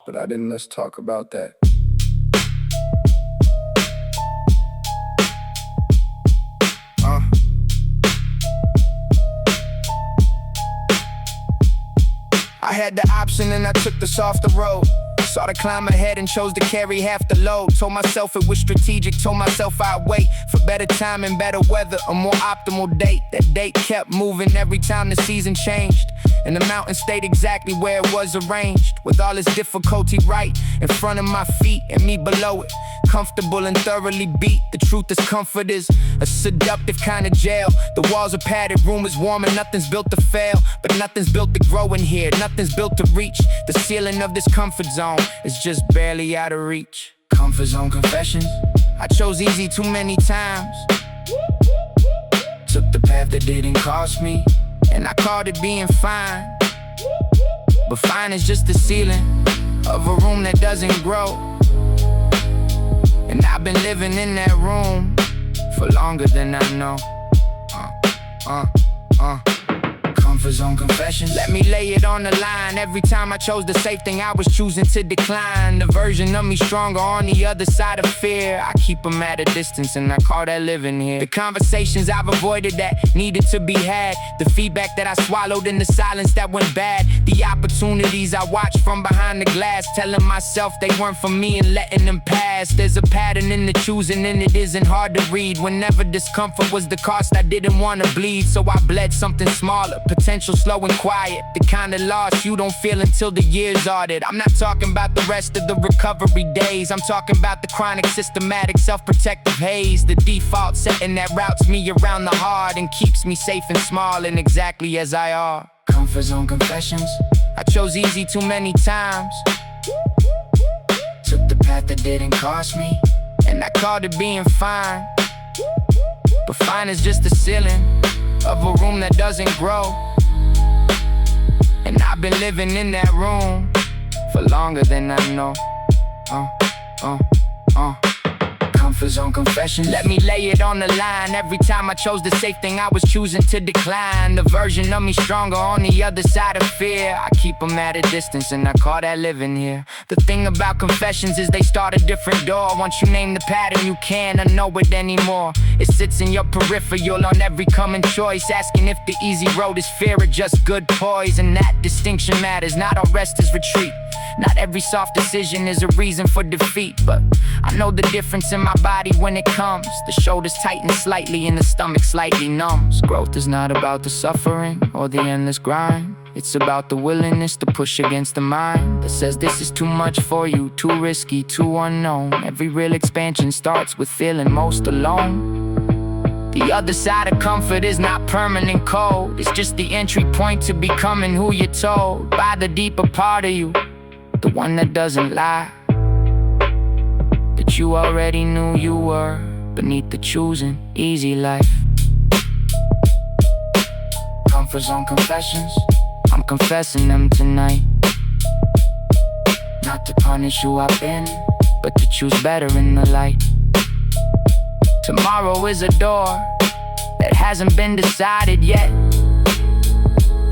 but I didn't. Let's talk about that. I had the option and I took the softer road. Saw the climb ahead and chose to carry half the load. Told myself it was strategic, told myself I'd wait for better time and better weather, a more optimal date. That date kept moving every time the season changed, and the mountain stayed exactly where it was arranged, with all its difficulty right in front of my feet and me below it. Comfortable and thoroughly beat. The truth is comfort is a seductive kind of jail. The walls are padded, room is warm and nothing's built to fail. But nothing's built to grow in here, nothing's built to reach the ceiling of this comfort zone. It's just barely out of reach. Comfort zone confessions. I chose easy too many times. Took the path that didn't cost me, and I called it being fine. But fine is just the ceiling of a room that doesn't grow. And I've been living in that room for longer than I know. Comfort zone confessions. Let me lay it on the line. Every time I chose the safe thing, I was choosing to decline. The version of me stronger on the other side of fear. I keep them at a distance and I call that living here. The conversations I've avoided that needed to be had. The feedback that I swallowed in the silence that went bad. The opportunities I watched from behind the glass, telling myself they weren't for me and letting them pass. There's a pattern in the choosing and it isn't hard to read. Whenever discomfort was the cost, I didn't want to bleed, so I bled something smaller. Potential slow and quiet, the kind of loss you don't feel until the years audit. I'm not talking about the rest of the recovery days. I'm talking about the chronic, systematic, self-protective haze. The default setting that routes me around the hard and keeps me safe and small and exactly as I are. Comfort zone confessions. I chose easy too many times. Took the path that didn't cost me, and I called it being fine. But fine is just the ceiling of a room that doesn't grow. And I've been living in that room for longer than I know. Comfort zone confession. Let me lay it on the line. Every time I chose the safe thing, I was choosing to decline. The version of me stronger on the other side of fear. I keep them at a distance and I call that living here. The thing about confessions is they start a different door. Once you name the pattern, you can't unknow it anymore. It sits in your peripheral on every coming choice, asking if the easy road is fear or just good poise. And that distinction matters, not all rest is retreat. Not every soft decision is a reason for defeat, but I know the difference in my body when it comes. The shoulders tighten slightly and the stomach slightly numbs. Growth is not about the suffering or the endless grind. It's about the willingness to push against the mind that says this is too much for you, too risky, too unknown. Every real expansion starts with feeling most alone. The other side of comfort is not permanent cold. It's just the entry point to becoming who you're told by the deeper part of you, the one that doesn't lie, that you already knew you were beneath the choosing easy life. Comfort zone confessions. I'm confessing them tonight. Not to punish who I've been, but to choose better in the light. Tomorrow is a door that hasn't been decided yet,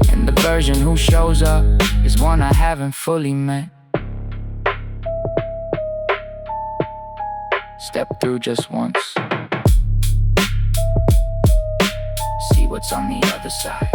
and the version who shows up is one I haven't fully met. Step through just once. See what's on the other side.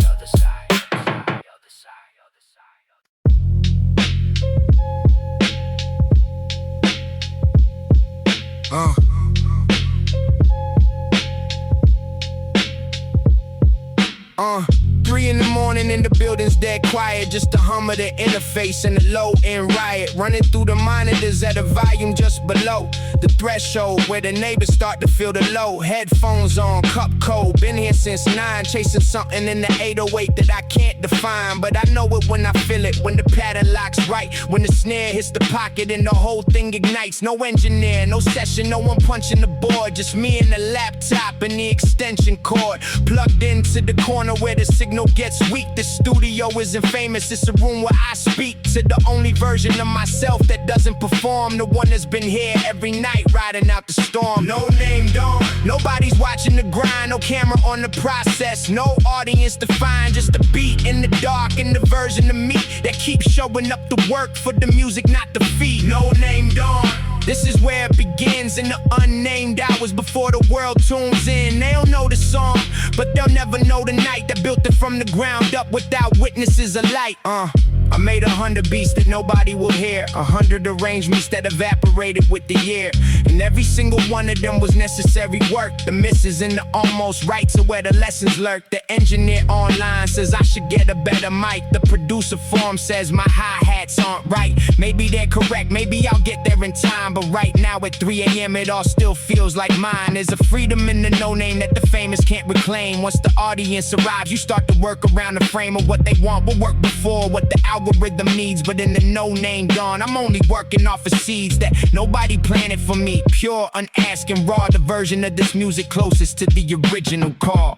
Three in the morning and the building's dead quiet. Just the hum of the interface and the low-end riot running through the monitors at a volume just below the threshold where the neighbors start to feel the low. Headphones on, cup cold, been here since 9, chasing something in the 808 that I can't define. But I know it when I feel it, when the pattern locks right, when the snare hits the pocket and the whole thing ignites. No engineer, no session, no one punching the board, just me and the laptop and the extension cord plugged into the corner where the signal gets weak. The studio isn't famous, it's a room where I speak to the only version of myself that doesn't perform, the one that's been here every night night, riding out the storm. No name dawn. Nobody's watching the grind, no camera on the process. No audience to find, just a beat in the dark and the version of me that keeps showing up to work for the music, not the fee. No name dawn. This is where it begins in the unnamed hours before the world tunes in. They don't know the song, but they'll never know the night that built it from the ground up without witnesses of light. I made 100 beats that nobody will hear, 100 arrangements that evaporated with the year, and every single one of them was necessary work. The misses and the almost rights are where the lessons lurk. The engineer online says I should get a better mic. The producer form says my hi-hats aren't right. Maybe they're correct, maybe I'll get there in time, but right now at 3 a.m. it all still feels like mine. There's a freedom in the no-name that the famous can't reclaim. Once the audience arrives, you start to work around the frame of what they want. Will work before what the algorithm needs, but in the no-name dawn, I'm only working off of seeds that nobody planted for me. Pure, unasked, and raw, the version of this music closest to the original call.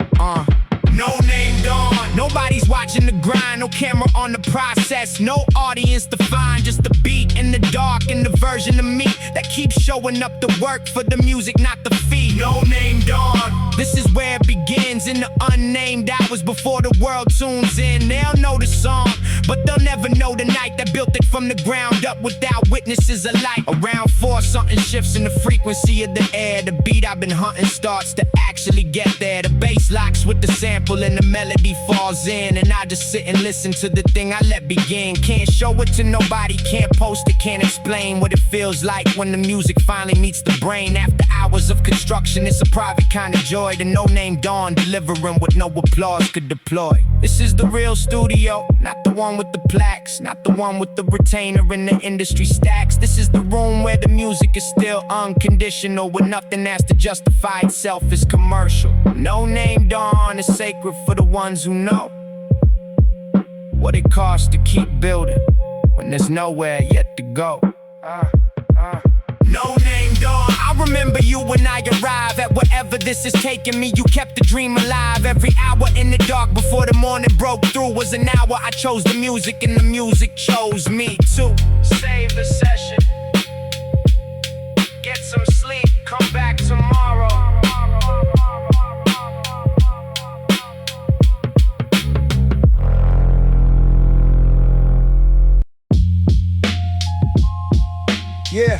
No name dawn. Nobody's watching the grind, no camera on the process. No audience to find, just the beat in the dark and the version of me that keeps showing up to work for the music, not the fee. No name dawn. This is where it begins in the unnamed hours before the world tunes in. They'll know the song, but they'll never know the night that built it from the ground up without witnesses alike. Around 4, something shifts in the frequency of the air. The beat I've been hunting starts to actually get there. The bass locks with the sample and the melody falls in, and I just sit and listen to the thing I let begin. Can't show it to nobody, can't post it, can't explain what it feels like when the music finally meets the brain. After hours of construction, it's a private kind of joy. The no-name dawn, delivering what no applause could deploy. This is the real studio, not the one with the plaques, not the one with the retainer and the industry stacks. This is the room where the music is still unconditional, where nothing has to justify itself as commercial. No name dawn is sacred for the ones who know what it costs to keep building when there's nowhere yet to go. No name dawn. I remember you when I arrive at wherever this is taking me. You kept the dream alive. Every hour in the dark before the morning broke through was an hour I chose the music, and the music chose me too. Save the session, get some sleep, come back tomorrow. Yeah.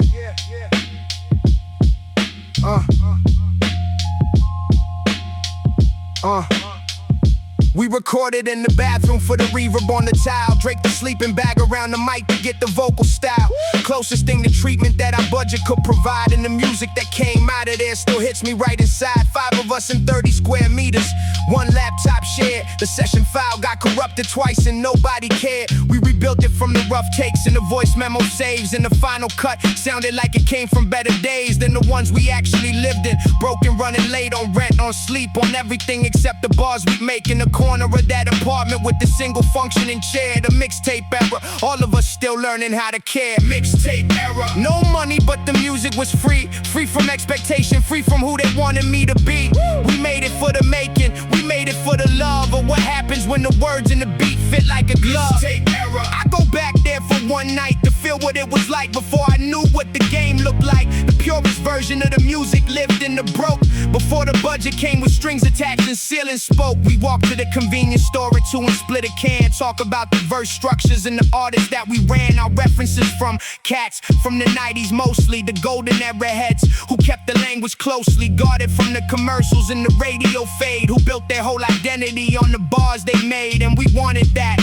We recorded in the bathroom for the reverb on the tile. Drake the sleeping bag around the mic to get the vocal style. Closest thing to treatment that our budget could provide. And the music that came out of there still hits me right inside. 5 of us in 30 square meters, 1 laptop shared. The session file got corrupted twice and nobody cared. We rebuilt it from the rough takes and the voice memo saves. And the final cut sounded like it came from better days than the ones we actually lived in. Broken, running late on rent, on sleep, on everything except the bars we make in the corner of that apartment with the single functioning chair. The mixtape era, all of us still learning how to care. Mixtape era. No money, but the music was free. Free from expectation, free from who they wanted me to be. We made it for the making, we made it for the love of what happens when the words and the beat fit like a glove. Mixtape era. I go back there for one night to feel what it was like before I knew what the game looked like. The purest version of the music lived in the broke. Before the budget came with strings attached and ceilings spoke. We walked to the convenience store at 2 and split a can. Talk about the verse structures and the artists that we ran. Our references from cats from the 90s mostly. The golden era heads who kept the language closely guarded from the commercials and the radio fade. Who built their whole identity on the bars they made. And we wanted that.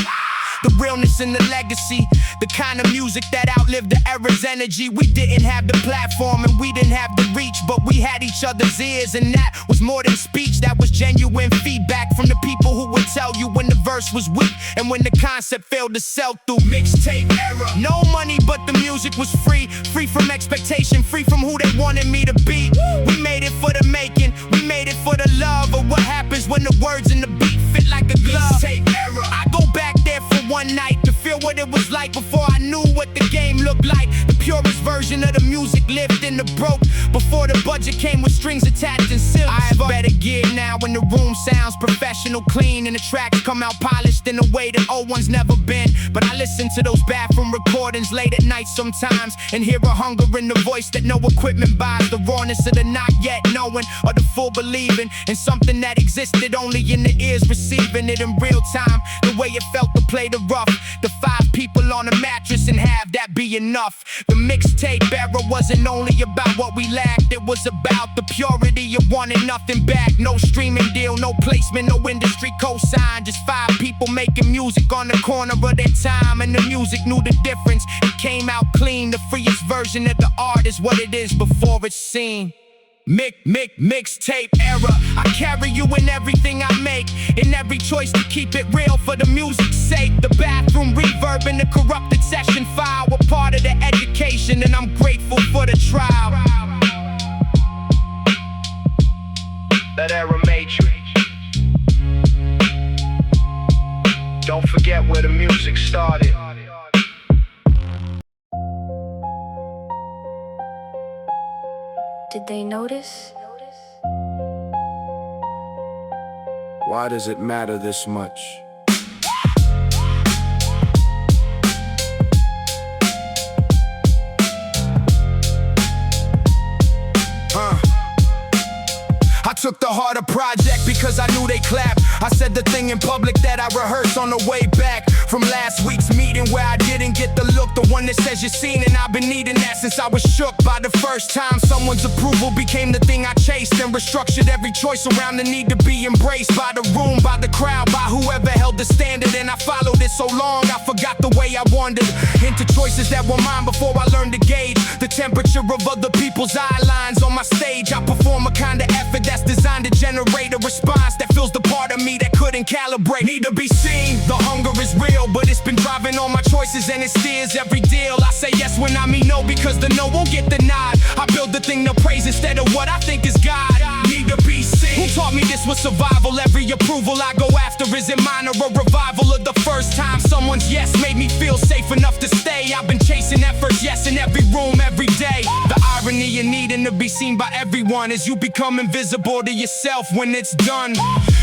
The realness and the legacy, the kind of music that outlived the era's energy. We didn't have the platform and we didn't have the reach, but we had each other's ears, and that was more than speech. That was genuine feedback from the people who would tell you when the verse was weak and when the concept failed to sell through. Mixtape era. No money, but the music was free. Free from expectation, free from who they wanted me to be. We made it for the making, we made it for the love of what happens when the words and the beat fit like a glove. Mixtape era. I go back there for one night to feel what it was like before I knew what the game looked like. The purest version of the music lived in the broke. Before the budget came with strings attached and silks. I have better gear now when the room sounds professional, clean, and the tracks come out polished in a way that old ones never been. But I listen to those bathroom recordings late at night sometimes and hear a hunger in the voice that no equipment buys. The rawness of the not yet knowing or the full believing in something that existed only in the ears receiving it in real time. The way it felt to play the rough, the 5 people on a mattress and have that be enough. The mixtape era wasn't only about what we lacked, it was about the purity of wanting nothing back. No streaming deal, no placement, no industry cosign. Just 5 people making music on the corner of their time, and the music knew the difference. It came out clean, the freest version of the art is what it is before it's seen. Mixtape era. I carry you in everything I make, in every choice to keep it real for the music's sake. The bathroom reverb and the corrupted session file were part of the education, and I'm grateful for the trial. That era made you. Don't forget where the music started. Did they notice? Why does it matter this much? I took the harder project because I knew they clap. I said the thing in public that I rehearsed on the way back from last week's meeting where I didn't get the look, the one that says you're seen, and I've been needing that since I was shook by the first time someone's approval became the thing I chased, and restructured every choice around the need to be embraced by the room, by the crowd, by whoever held the standard. And I followed it so long I forgot the way I wandered into choices that were mine before I learned to gauge the temperature of other people's eye lines on my stage. I perform a kind of effort that's designed to generate a response that fills the part of me that couldn't calibrate. Need to be seen, the hunger is real, but it's been driving all my choices and it steers every deal. I say yes when I mean no because the no won't get the nod. I build the thing to praise instead of what I think is God. Need to be seen. Who taught me this was survival? Every approval I go after is in mine, or a revival of the first time someone's yes made me feel safe enough to stay. I've been chasing that first yes in every room every day. The irony in needing to be seen by everyone is you become invisible to yourself when it's done.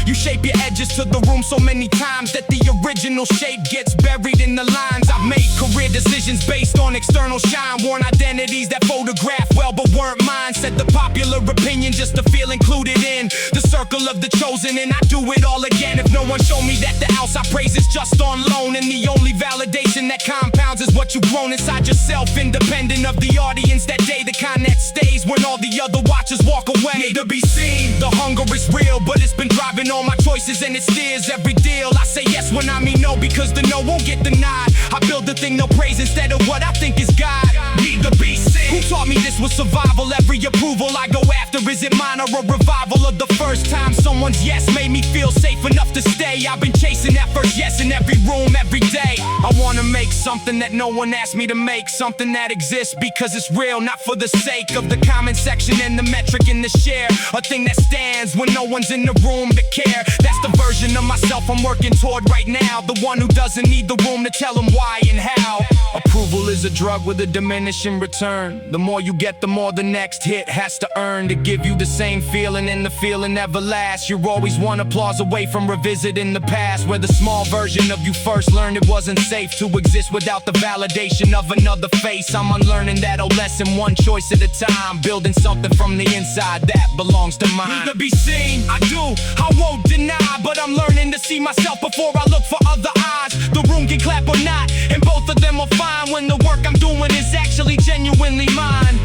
You shape your edges to the room so many times that the original shape gets buried in the lines. I've made career decisions based on external shine, worn identities that photograph well but weren't mine. Set the popular opinion just to feel included in the circle of the chosen, and I do it all again. If no one showed me that the house I praise is just on loan, and the only validation that compounds is what you've grown inside yourself, independent of the audience that day, the kind that stays when all the other watchers walk away. Need to be seen, the hunger is real, but it's been driving all my choices and it steers every deal. I say yes when I mean no because the no won't get the nod. I build the thing no praise instead of what I think is God. Need to be seen. Who taught me this was survival? Every approval I go after is it mine, or a revival of the first time someone's yes made me feel safe enough to stay. I've been chasing that first yes in every room every day. I wanna make something that no one asked me to make, something that exists because it's real, not for the sake of the comment section and the metric in the share. A thing that stands when no one's in the room to care. That's the version of myself I'm working toward right now, the one who doesn't need the room to tell him why and how. Approval is a drug with a diminishing return. The more you get, the more the next hit has to earn to give you the same feeling, and the feeling never lasts. You're always one applause away from revisiting the past, where the small version of you first learned it wasn't safe to exist without the validation of another face. I'm unlearning that old lesson one choice at a time, building something from the inside that belongs to mine. Need to be seen, I do, I won't deny, but I'm learning to see myself before I look for other eyes. The room can clap or not, and both of them are fine when the work I'm doing is actually genuinely mine.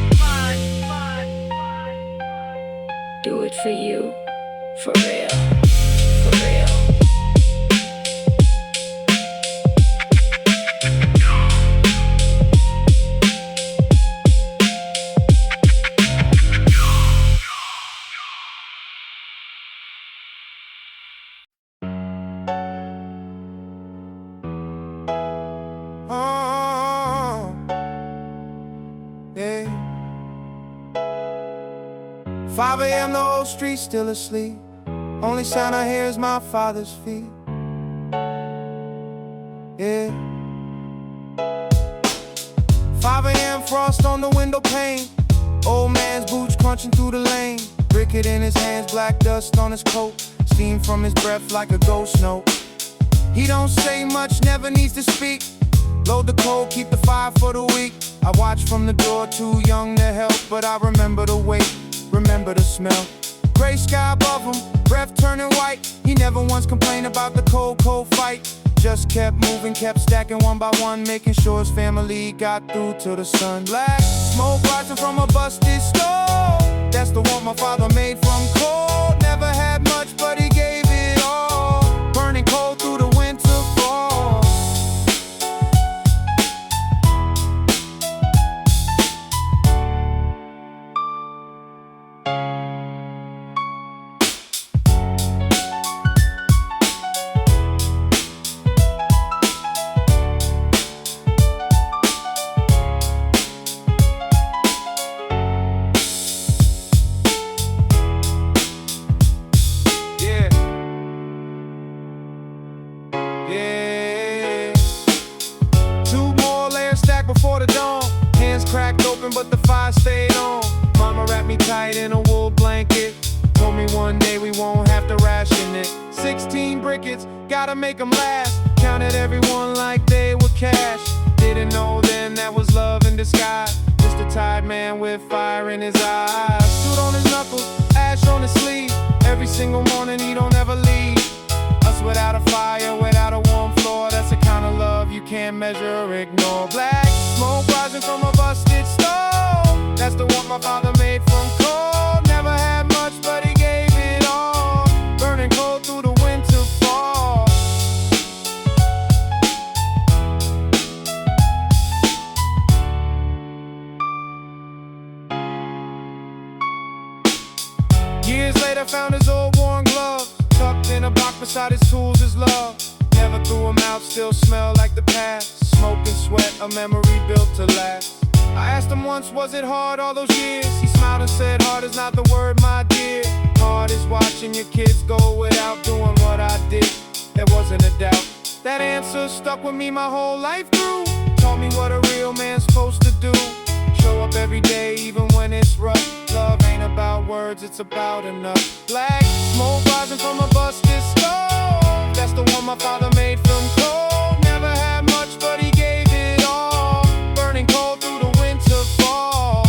Do it for you, for real, for real. Oh, yeah. 5 a.m. the whole street still asleep. Only sound I hear is my father's feet. Yeah. 5 a.m. frost on the window pane. Old man's boots crunching through the lane. Briquet in his hands, black dust on his coat. Steam from his breath like a ghost note. He don't say much, never needs to speak. Load the coal, keep the fire for the week. I watch from the door, too young to help, but I remember the weight, remember the smell. Gray sky above him, breath turning white. He never once complained about the cold, cold fight. Just kept moving, kept stacking one by one, making sure his family got through to the sun. Black smoke rising from a busted stove. That's the one my father made from coal. Never had much, but he gave it all. Burning cold through the winter fall. Before the dawn, hands cracked open but the fire stayed on. Mama wrapped me tight in a wool blanket. Told me one day we won't have to ration it. 16 briquettes, gotta make them last. Counted everyone like they were cash. Didn't know then that was love in disguise. Just a tired man with fire in his eyes. Suit on his knuckles, ash on his sleeve. Every single morning he don't ever leave. Us without a fire, without a warm floor. That's the kind of love you can't measure or ignore. Black smoke rising from a busted stove. That's the one my father made from coal. Never had much, but he gave it all. Burning cold through the winter fall. Years later, found his old worn gloves tucked in a box beside his tools, his love. Never threw them out, still smell like the past. Smoke and sweat, a memory built to last. I asked him once, was it hard all those years? He smiled and said, hard is not the word, my dear. Hard is watching your kids go without doing what I did. There wasn't a doubt. That answer stuck with me my whole life through. Taught me what a real man's supposed to do. Show up every day even when it's rough. Love ain't about words, it's about enough. Black smoke rising from a busted stove. That's the one my father made from coal. Never had much, but he gave it all. Burning cold through the winter fall.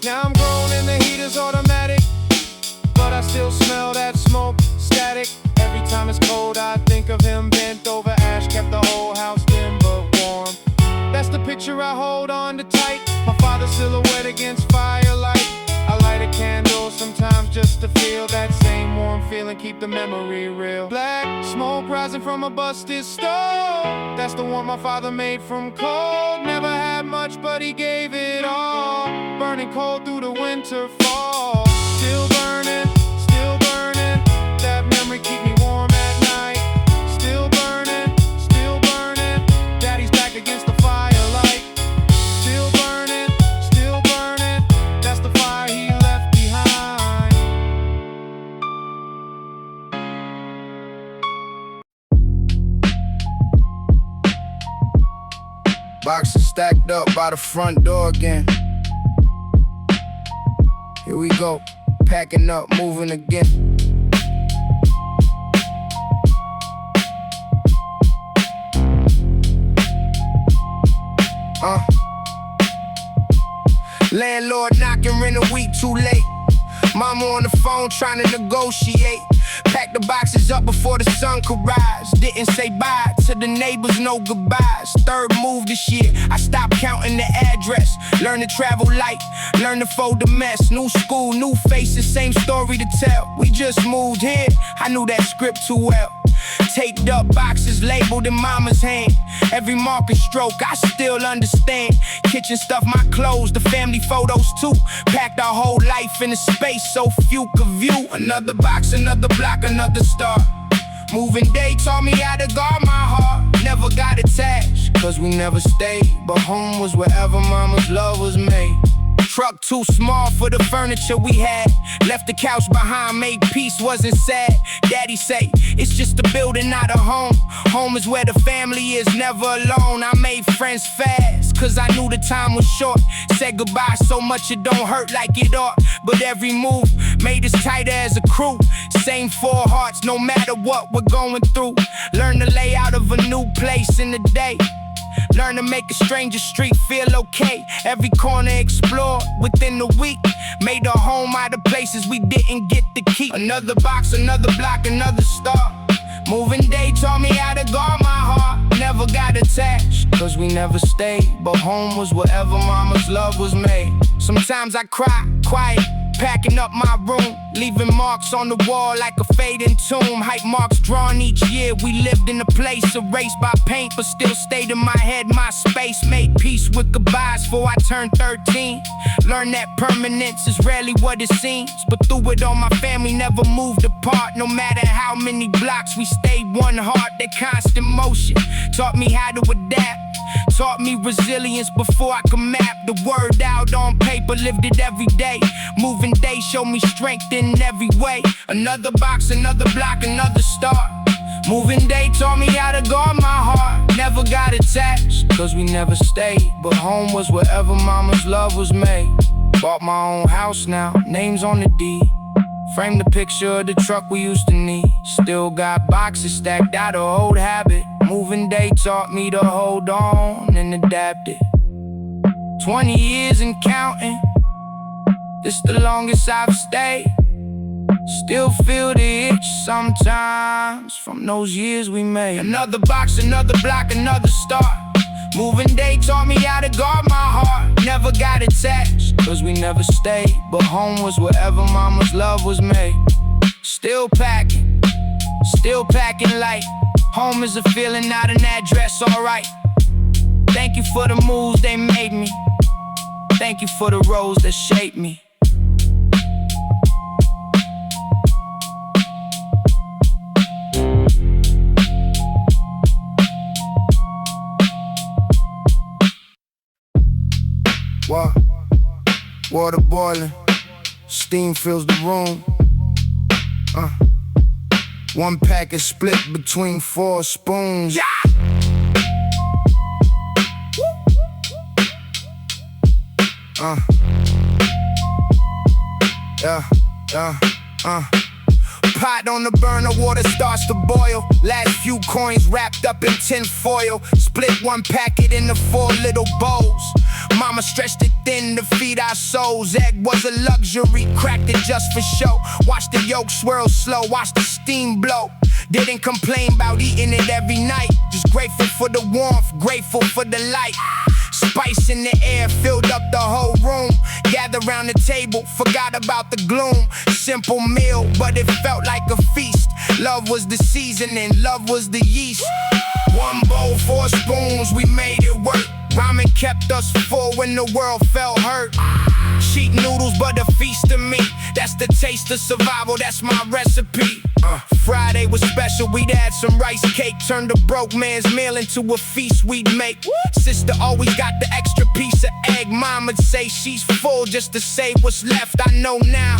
Now I'm grown and the heater's automatic, but I still smell that smoke static. Every time it's cold I think of him bent over. Ash kept the whole house dim but warm. That's the picture I hold on to tight. My father's silhouette against firelight. I light a candle sometimes just to feel that same warm feeling, keep the memory real. Black smoke rising from a busted stove. That's the one my father made from coal. Never had much but he gave it all. Burning cold through the winter fall. Still burning, still burning. That memory keep me warm at night. Still burning, still burning. Daddy's back against the firelight. Still burning, still burning. That's the fire he left behind. Boxes stacked up by the front door again. Here we go, packing up, moving again. Landlord knocking, rent a week too late. Mama on the phone trying to negotiate. Pack the boxes up before the sun could rise. Didn't say bye to the neighbors, no goodbyes. Third move this year, I stopped counting the address. Learn to travel light, learn to fold the mess. New school, new faces, same story to tell. We just moved here, I knew that script too well. Taped up boxes labeled in mama's hand. Every mark and stroke I still understand. Kitchen stuff, my clothes, the family photos too. Packed our whole life in a space so few could view. Another box, another block, another star. Moving day taught me how to guard my heart. Never got attached, cause we never stayed. But home was wherever mama's love was made. truck too small for the furniture we had. Left the couch behind, made peace, wasn't sad. Daddy say, it's just a building, not a home. Home is where the family is, never alone. I made friends fast, cause I knew the time was short. Said goodbye so much it don't hurt like it ought. But every move made us tighter as a crew. Same four hearts, no matter what we're going through. Learn the layout of a new place in the day. Learn to make a stranger street feel okay. Every corner explored within the week. Made a home out of places we didn't get to keep. Another box, another block, another start. Moving day taught me how to guard my heart. Never got attached, cause we never stayed. But home was wherever mama's love was made. Sometimes I cry, quiet, packing up my room, leaving marks on the wall like a fading tomb. Hype marks drawn each year. We lived in a place erased by paint, but still stayed in my head. My space made peace with goodbyes before I turned 13. Learned that permanence is rarely what it seems, but through it all my family never moved apart. No matter how many blocks, we stayed one heart. That constant motion taught me how to adapt. Taught me resilience before I could map the word out on paper, lived it every day. Moving day showed me strength in every way. Another box, another block, another start. Moving day taught me how to guard my heart. Never got attached, cause we never stayed. But home was wherever mama's love was made. Bought my own house now, names on the deed. Framed the picture of the truck we used to need. Still got boxes stacked out of old habit. Moving day taught me to hold on and adapt it. 20 years and counting, this the longest I've stayed. Still feel the itch sometimes from those years we made. Another box, another block, another start. Moving day taught me how to guard my heart. Never got attached, cause we never stayed. But home was wherever mama's love was made. Still packing light. Home is a feeling, not an address, alright. Thank you for the moves they made me. Thank you for the roads that shaped me. Water boiling, steam fills the room. One pack is split between 4 spoons. Pot on the burner, water starts to boil. Last few coins wrapped up in tin foil. Split one packet into 4 little bowls. Mama stretched it thin to feed our souls. Egg was a luxury, cracked it just for show. Watch the yolk swirl slow, watch the steam blow. Didn't complain about eating it every night. Just grateful for the warmth, grateful for the light. Spice in the air filled up the whole room. Gathered round the table, forgot about the gloom. Simple meal, but it felt like a feast. Love was the seasoning, love was the yeast. 1 bowl, 4 spoons, we made it work. Ramen kept us full when the world felt hurt. Cheap noodles, but a feast to me. That's the taste of survival, that's my recipe. Friday was special, we'd add some rice cake. Turned a broke man's meal into a feast we'd make. Sister always got the extra piece of egg. Moma'd say she's full just to save what's left. I know now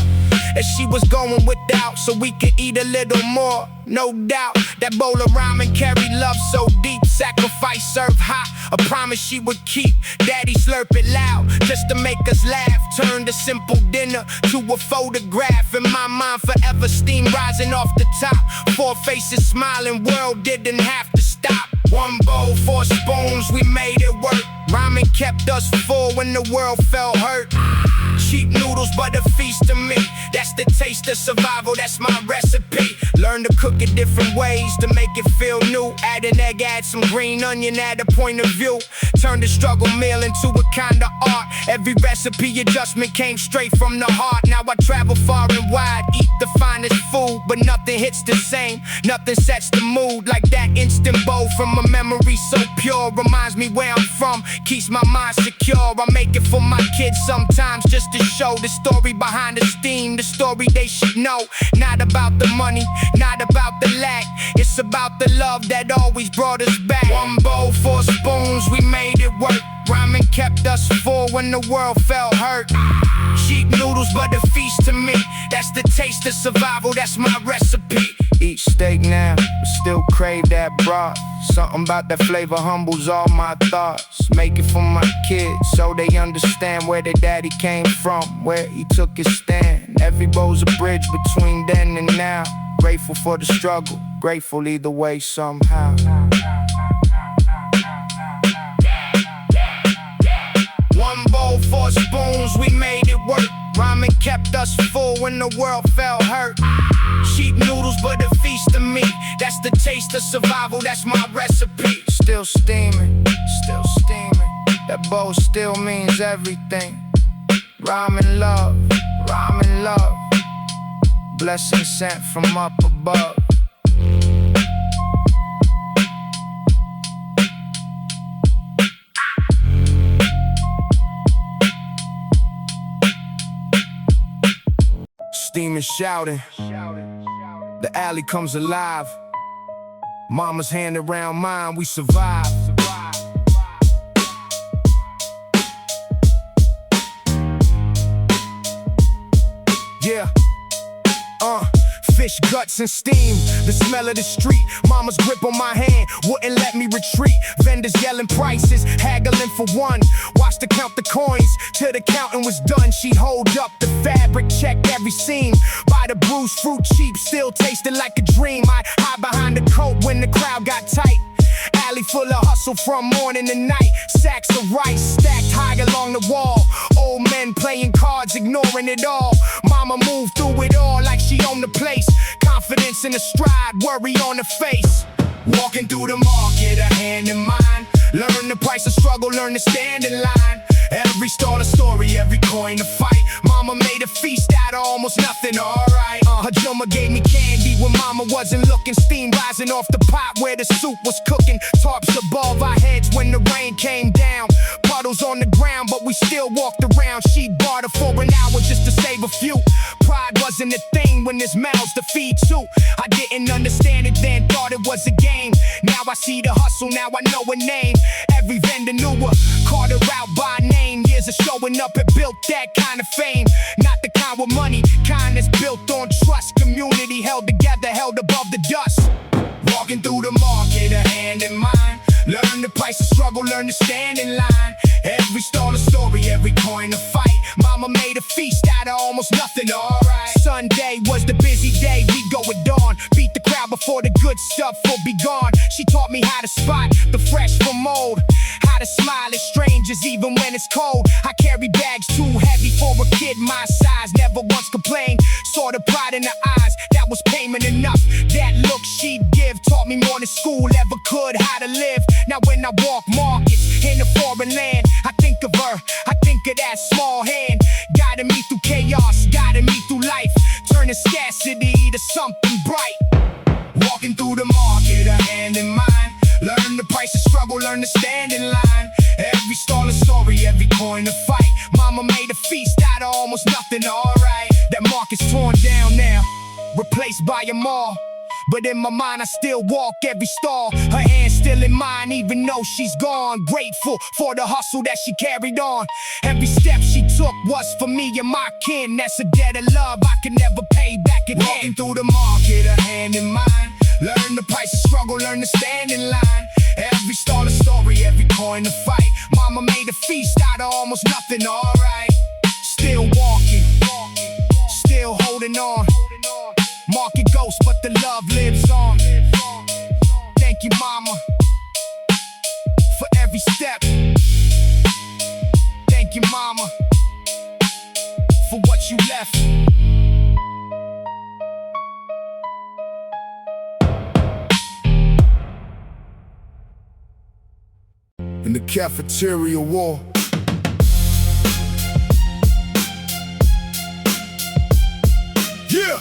that she was going without so we could eat a little more. No doubt, that bowl of ramen carried love so deep. Sacrifice served hot, a promise she would keep. Daddy slurp it loud, just to make us laugh. Turned a simple dinner to a photograph. In my mind forever, steam rising off the top. 4 faces smiling, world didn't have to stop. 1 bowl, 4 spoons, we made it work. Ramen kept us full when the world felt hurt. Cheap noodles, but a feast to me. That's the taste of survival, that's my recipe. Learn to cook it different ways to make it feel new. Add an egg, add some green onion, add a point of view. Turn the struggle meal into a kind of art. Every recipe adjustment came straight from the heart. Now I travel far and wide, eat the finest food, but nothing hits the same, nothing sets the mood like that instant bowl from a memory so pure. Reminds me where I'm from, keeps my mind secure. I make it for my kids sometimes just to show the story behind the steam, the story they should know. Not about the money, not about the lack, it's about the love that always brought us back. 1 bowl, 4 spoons, we made it work. Ramen kept us us full when the world felt hurt. Cheap noodles, but a feast to me. That's the taste of survival, that's my recipe. Eat steak now, but still crave that broth. Something about that flavor humbles all my thoughts. Make it for my kids, so they understand where their daddy came from, where he took his stand. Every bowl's a bridge between then and now. Grateful for the struggle, grateful either way somehow. One bowl, 4 spoons, we made it work. Ramen kept us full when the world felt hurt. Cheap noodles, but a feast to me. That's the taste of survival, that's my recipe. Still steaming, still steaming. That bowl still means everything. Ramen love, ramen love. Blessing sent from up above. Steaming, shouting. The alley comes alive. Mama's hand around mine, we survive. Yeah. Fish guts and steam, the smell of the street. Mama's grip on my hand wouldn't let me retreat. Vendors yelling prices, haggling for one. Watched her count the coins till the counting was done. She hold up the fabric, checked every seam. Buy the bruised fruit cheap, still tasted like a dream. I'd hide behind the coat when the crowd got tight. Alley full of hustle from morning to night. Sacks of rice stacked high along the wall. Old men playing cards, ignoring it all. Mama moved through it all like she owned the place. Confidence in the stride, worry on the face. Walking through the market, a hand in mine. Learn the price of struggle, learn to stand in line. Every stall a story, every coin a fight. Mama made a feast out of almost nothing, alright. Her Juma gave me candy when mama wasn't looking. Steam rising off the pot where the soup was cooking. Tarps above our heads when the rain came down. Puddles on the ground, but we still walked around. She bartered for an hour just to save a few. Pride wasn't a thing when there's mouths to feed too. I didn't understand it then, thought it was a game. Now I see the hustle, now I know her name. Every vendor knew her, called her out by name. Years of showing up and built that kind of fame. Not the kind with money, kind that's built on trust. Community held together, held above the dust. Walking through the market, a hand in mine. Learn the price of struggle, learn to stand in line. Every stall a story, every coin a fight. Mama made a feast out of almost nothing, alright. Sunday was the busy day, we go at dawn. Beat the crowd before the good stuff will be gone. She taught me how to spot the fresh from old. How to smile at strangers even when it's cold. I carry bags too heavy for a kid my size. Never once complained, saw the pride in her eyes. That was payment enough. That look she'd give taught me more than school ever could how to live. Now when I walk markets in a foreign land, I think of her, I think of that small hand. Guiding me through chaos, guiding me through life. Turning scarcity to something bright. Walking through the market, a hand in mine. Learn the price of struggle, learn to stand in line. Every stall a story, every coin a fight. Mama made a feast out of almost nothing, alright. That market's torn down now, replaced by a mall. But in my mind I still walk every stall. Her hand still in mine even though she's gone. Grateful for the hustle that she carried on. Every step she took was for me and my kin. That's a debt of love I can never pay back again. Walking through the market, a hand in mine. Learn the price of struggle, learn to stand in line. Every stall a story, every coin a fight. Mama made a feast out of almost nothing, alright. Still walking, still holding on. Market ghost, but the love lives on. Thank you, mama, for every step. Thank you, mama, for what you left. In the cafeteria war. Yeah.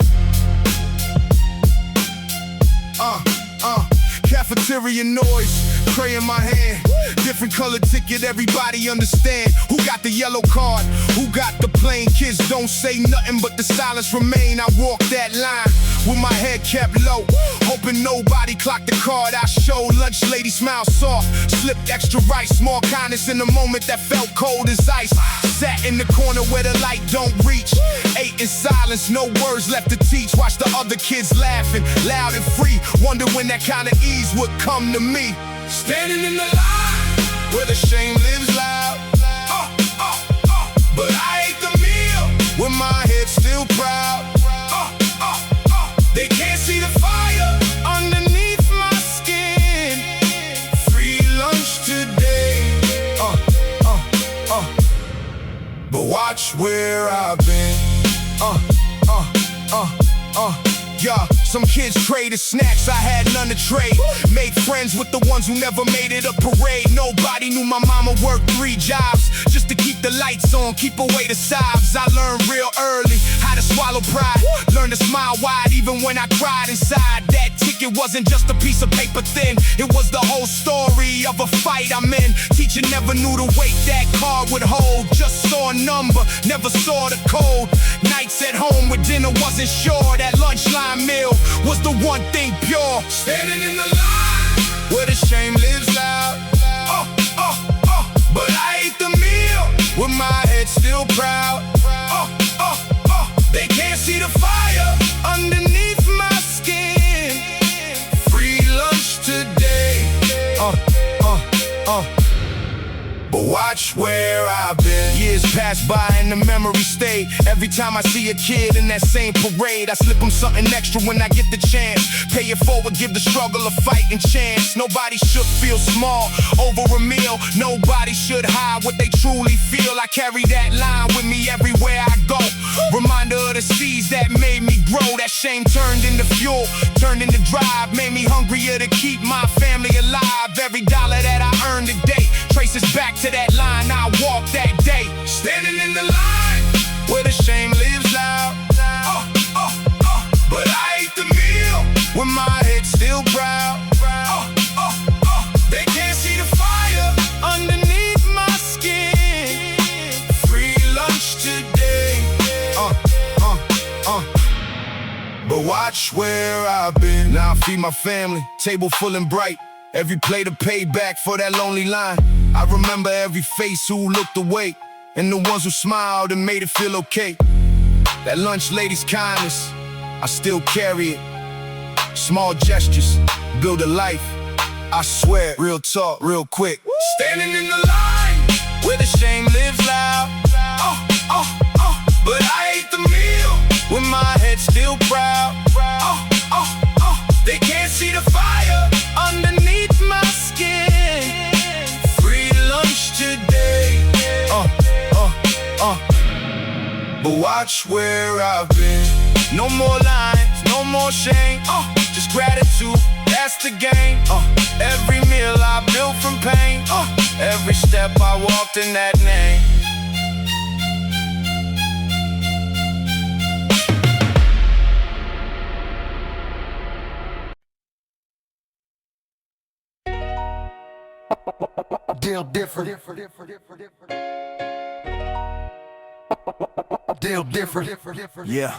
Cafeteria noise, Tray in my hand, different color ticket, everybody understand. Who got the yellow card? Who got the plane? Kids don't say nothing but the silence remain. I walk that line with my head kept low, hoping nobody clocked the card I show. Lunch lady smile soft, slipped extra rice, small kindness in the moment that felt cold as ice. Sat in the corner where the light don't reach, ate in silence, no words left to teach. Watch the other kids laughing, loud and free, wonder when that kind of ease would come to me. Standing in the line where the shame lives loud, but I ate the meal with my head still proud. They can't see the fire underneath my skin. Free lunch today, but watch where I've been. Yeah, some kids traded snacks, I had none to trade. Made friends with the ones who never made it a parade. Nobody knew my mama worked 3 jobs just to keep the lights on, keep away the sobs. I learned real early how to swallow pride, learn to smile wide even when I cried inside. That ticket wasn't just a piece of paper thin, it was the whole story of a fight I'm in. Teacher never knew the weight that card would hold, just saw a number, never saw the code. Nights at home with dinner wasn't sure, that lunch line meal was the one thing pure. Standing in the line where the shame lives loud, but I ate the meal with my head still proud. They can't see the fire underneath my skin. Free lunch today, but watch where I've been. Years pass by and the memory stay. Every time I see a kid in that same parade, I slip them something extra when I get the chance. Pay it forward, give the struggle a fighting chance. Nobody should feel small over a meal. Nobody should hide what they truly feel. I carry that line with me everywhere I go. Reminder of the seeds that made me grow. That shame turned into fuel, turned into drive, made me hungrier to keep my family alive. Every dollar that I earned today traces back to that line I walked that day. Standing in the line where the shame lives loud, but I ate the meal with my head still proud. They can't see the fire underneath my skin. Free lunch today, but watch where I've been. Now I feed my family, table full and bright. Every plate a payback for that lonely line. I remember every face who looked away, and the ones who smiled and made it feel okay. That lunch lady's kindness, I still carry it. Small gestures build a life, I swear. Real talk, real quick. Standing in the line where the shame lives loud, but I ate the meal with my head still proud. They can't see the fire underneath my skin. Free lunch today, but watch where I've been. No more lines, no more shame, just gratitude, that's the game. Every meal I built from pain, every step I walked in that name. Deal different. Deal different. Yeah.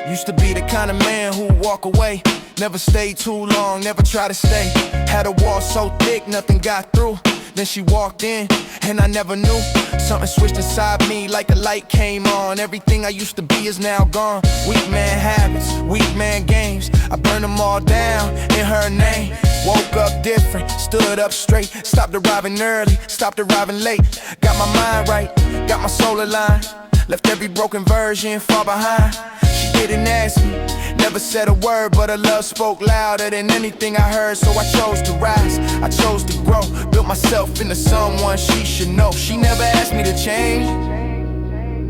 Used to be the kind of man who walk away, never stayed too long, never try to stay. Had a wall so thick, nothing got through. Then she walked in, and I never knew. Something switched inside me like a light came on. Everything I used to be is now gone. Weak man habits, weak man games, I burned them all down in her name. Woke up different, stood up straight, stopped arriving early, stopped arriving late. Got my mind right, got my soul aligned, left every broken version far behind. She didn't ask me, never said a word, but her love spoke louder than anything I heard. So I chose to rise, I chose to grow, built myself into someone she should know. She never asked me to change,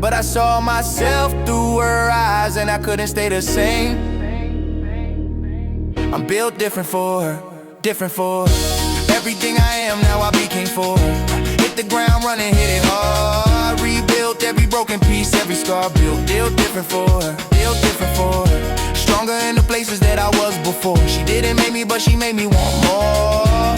but I saw myself through her eyes, and I couldn't stay the same. I'm built different for her, different for her. Everything I am now I became for her. Hit the ground running, hit it hard. Rebuilt every broken piece, every scar built. Built different for her, built different for her. Stronger in the places that I was before. She didn't make me, but she made me want more.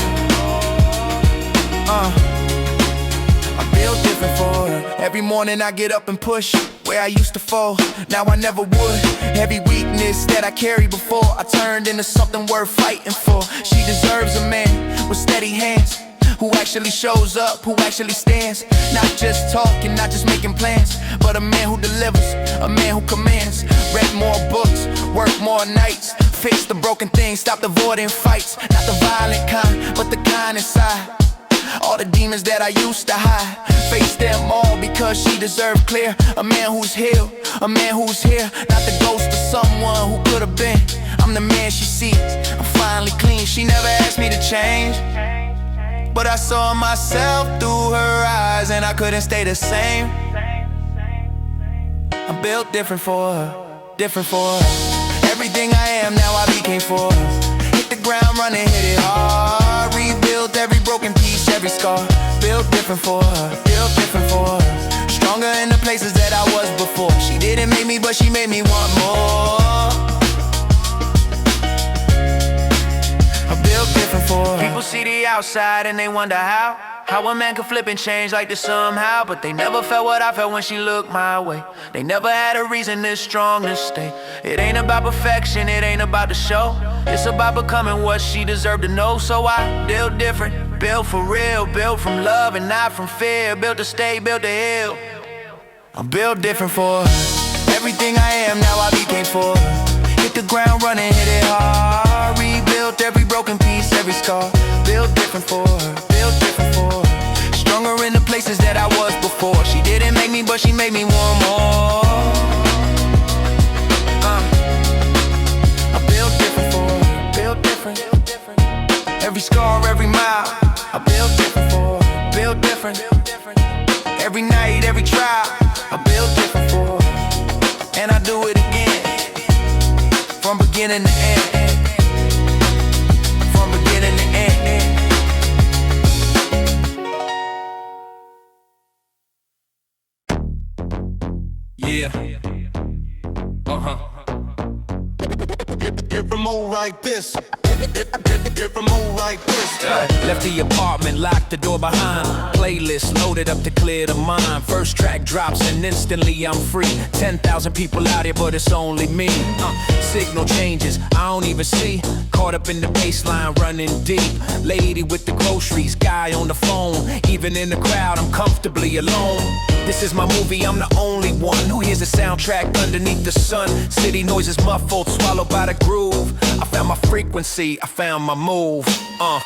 Every morning I get up and push where I used to fall, now I never would. Every weakness that I carried before, I turned into something worth fighting for. She deserves a man with steady hands, who actually shows up, who actually stands. Not just talking, not just making plans, but a man who delivers, a man who commands. Read more books, work more nights, fix the broken things, stop avoiding fights. Not the violent kind, but the kind inside. All the demons that I used to hide, face them all because she deserved clear. A man who's healed, a man who's here, not the ghost of someone who could have been. I'm the man she sees, I'm finally clean. She never asked me to change, but I saw myself through her eyes and I couldn't stay the same. I'm built different for her, different for her. Everything I am now I became for her. Hit the ground running, hit it hard. Rebuilt every broken piece, every scar. Built different for her, built different for her. Stronger in the places that I was before. She didn't make me, but she made me want more. I built different for her. People see the outside and they wonder how a man could flip and change like this somehow. But they never felt what I felt when she looked my way. They never had a reason this strong to stay. It ain't about perfection, it ain't about the show. It's about becoming what she deserved to know. So I built different, built for real, built from love and not from fear. Built to stay, built to heal. I'm built different for her. Everything I am now I became for her. Hit the ground running, hit it hard. Rebuilt every broken piece, every scar. Built different for her, built different for her. Stronger in the places that I was before. She didn't make me, but she made me want more. I built different for her, built different. Every scar, every mile, I built different for her, built different. Every night, every trial, I built different for her. And I do it again, from beginning to end. From beginning to end. Yeah. If I move like this, if I move like this. Left the apartment, locked the door behind. Playlist loaded up to clear the mind. First track drops and instantly I'm free. 10,000 people out here, but it's only me. Signal changes, I don't even see. Caught up in the baseline, running deep. Lady with the groceries, guy on the phone. Even in the crowd, I'm comfortably alone. This is my movie, I'm the only one who hears the soundtrack underneath the sun. City noises muffled, swallowed by the groove. I found my frequency, I found my move.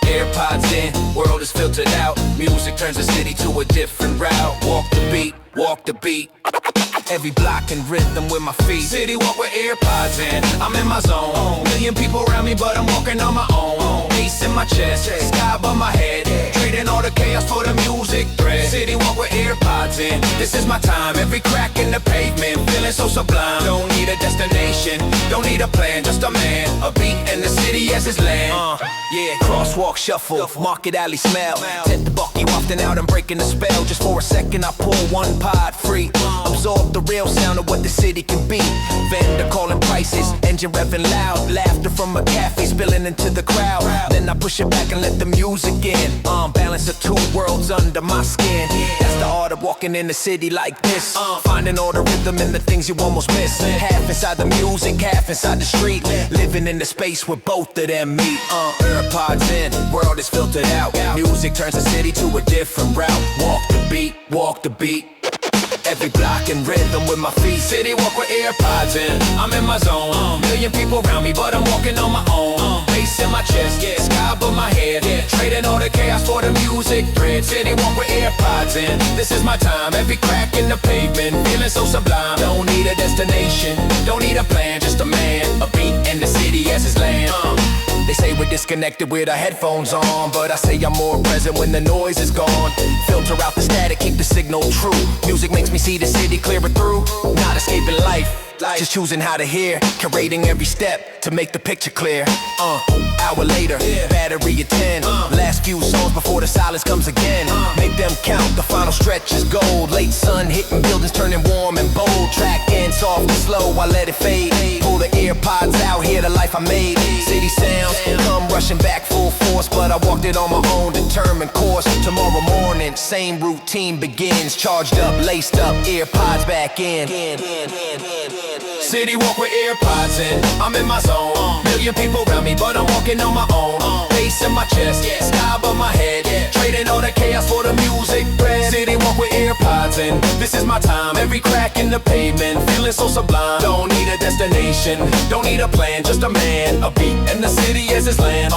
AirPods in, world is filtered out. Music turns the city to a different route. Walk the beat, walk the beat. Every block in rhythm with my feet. City walk with AirPods in, I'm in my zone. Million people around me, but I'm walking on my own. Bass in my chest, sky above my head. Trading all the chaos for the music thread. City walk with AirPods in, this is my time. Every crack in the pavement, feeling so sublime. Don't need a destination, don't need a plan, just a man, a beat, and the city as his land. Yeah, crosswalk shuffle, market alley smell. Ted the Bucky wafting out and breaking the spell. Just for a second I pull one pod free. Absorb the real sound of what the city can be. Vendor calling prices, engine revving loud. Laughter from a cafe spilling into the crowd. Then I push it back and let the music in. Balance of two worlds under my skin. That's the art of walking in the city like this. Finding all the rhythm and the things you almost miss. Half inside the music, half inside the street. Living in the space where both of them meet. AirPods in, world is filtered out. Music turns the city to a different route. Walk the beat, walk the beat. Every block in rhythm with my feet. City walk with AirPods in, I'm in my zone. Million people around me, but I'm walking on my own. Bass in my chest, yeah, sky above my head. Trading all the chaos for the music thread. City walk with AirPods in, this is my time. Every crack in the pavement, feeling so sublime. Don't need a destination, don't need a plan, just a man, a beat, and the city as his land. They say we're disconnected with our headphones on, but I say I'm more present when the noise is gone. Filter out the static, keep the signal true. Music makes me see the city clearer through. Not escaping life, just choosing how to hear. Curating every step to make the picture clear. Hour later, battery at 10. Last few songs before the silence comes again. Make them count, the final stretch is gold. Late sun hitting buildings, turning warm and bold. Track in soft and slow, I let it fade. Pull the AirPods out, hear the life I made. City sounds come rushing back full force, but I walked it on my own, determined course. Tomorrow morning, same routine begins. Charged up, laced up, earpods back in. City walk with earpods in, I'm in my zone. Million people around me, but I'm walking on my own. Bass in my chest, sky above my head. Trading all the chaos for the music bread. City walk with earpods in, this is my time. Every crack in the pavement, feeling so sublime. Don't need a destination, don't need a plan, just a man, a beat, and the city as his land.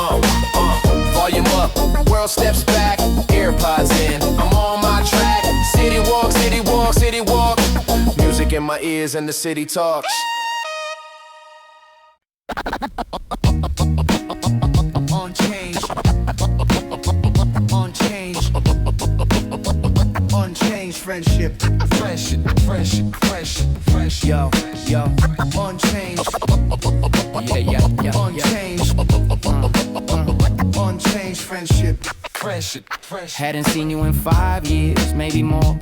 Volume up, world steps back, earpods in, I'm on my track. City walk, city walk, city walk. Music in my ears and the city talks. On change. On change. On change friendship. Fresh. Yo. On change. Yeah. On change. On change friendship. Fresh. Hadn't seen you in 5 years, maybe more.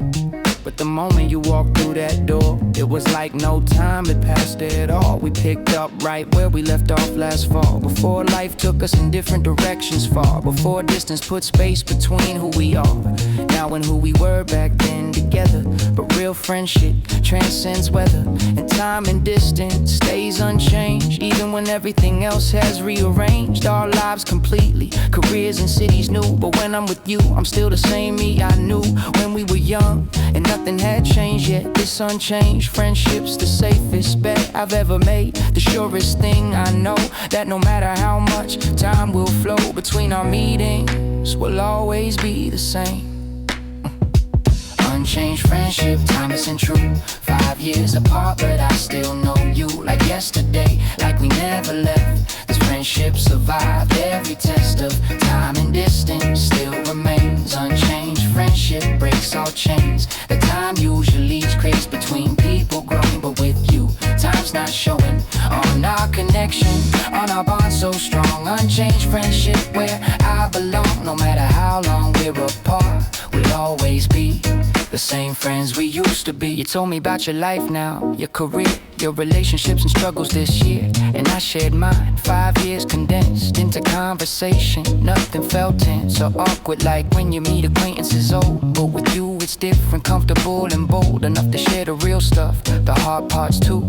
But the moment you walked through that door, it was like no time had passed at all. We picked up right where we left off last fall. Before life took us in different directions far. Before distance put space between who we are now and who we were back then together. But real friendship transcends weather, and time and distance stays unchanged. Even when everything else has rearranged our lives completely, careers and cities new. But when I'm with you, I'm still the same me I knew when we were young, and nothing had changed yet. This unchanged friendship's the safest bet I've ever made. The surest thing I know, that no matter how much time will flow between our meetings, we'll always be the same. Unchanged friendship, timeless and true. 5 years apart, but I still know you like yesterday, like we never left. This friendship survived every test of time and distance, still remains unchanged. Friendship breaks all chains. The time usually creates between people growing, but with you, time's not showing on our connection, on our bond so strong. Unchanged friendship where I belong. No matter how long we're apart, we'll always be the same friends we used to be. You told me about your life now, your career, your relationships and struggles this year, and I shared mine. 5 years condensed into conversation. Nothing felt tense or awkward like when you meet acquaintances old. But with you it's different, comfortable and bold enough to share the real stuff, the hard parts too,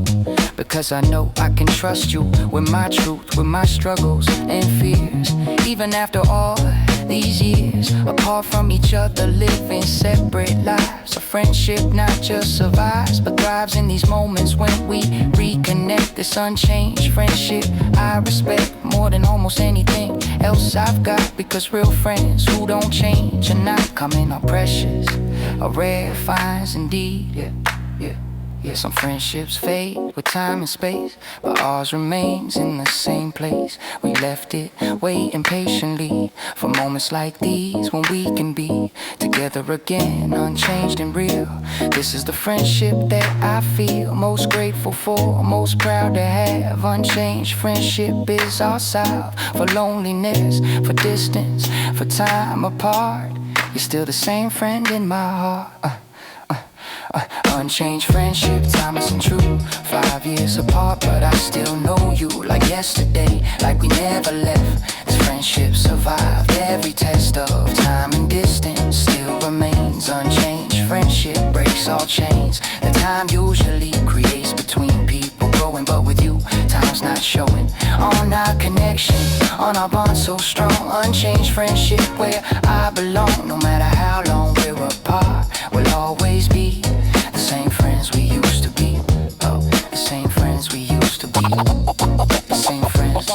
because I know I can trust you with my truth, with my struggles and fears. Even after all these years apart from each other, living separate lives, a friendship not just survives but thrives in these moments when we reconnect. This unchanged friendship I respect more than almost anything else I've got, because real friends who don't change are not coming, are precious, are rare finds indeed. Yeah, some friendships fade with time and space, but ours remains in the same place. We left it waiting patiently for moments like these when we can be together again, unchanged and real. This is the friendship that I feel most grateful for, most proud to have. Unchanged friendship is our salve for loneliness, for distance, for time apart. You're still the same friend in my heart. Unchanged friendship, timeless and true. 5 years apart, but I still know you like yesterday, like we never left. This friendship survived every test of time and distance, still remains unchanged. Friendship breaks all chains. The time usually creates between people growing, but with you, time's not showing on our connection, on our bond so strong. Unchanged friendship where I belong. No matter how long we're apart, we'll always be the same friends we used to be. Oh, the same friends we used to be. The same friends.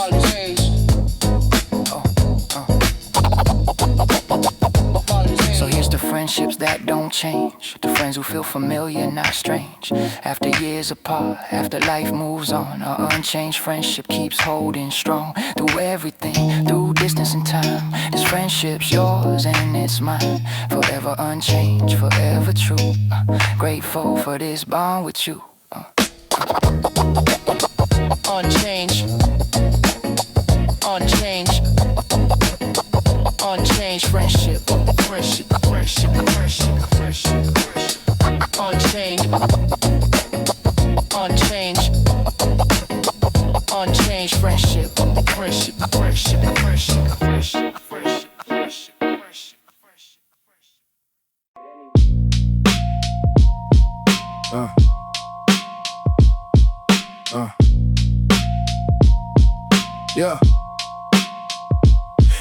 So here's the friendships that don't change, the friends who feel familiar, not strange. After years apart, after life moves on, our unchanged friendship keeps holding strong. Through everything, through distance and time, this friendship's yours and it's mine. Forever unchanged, forever true. Grateful for this bond with you. Unchanged, unchanged, unchanged friendship, friendship, friendship, friendship, friendship, unchanged, unchanged, unchanged. exchange friendship. Friendship. Yeah.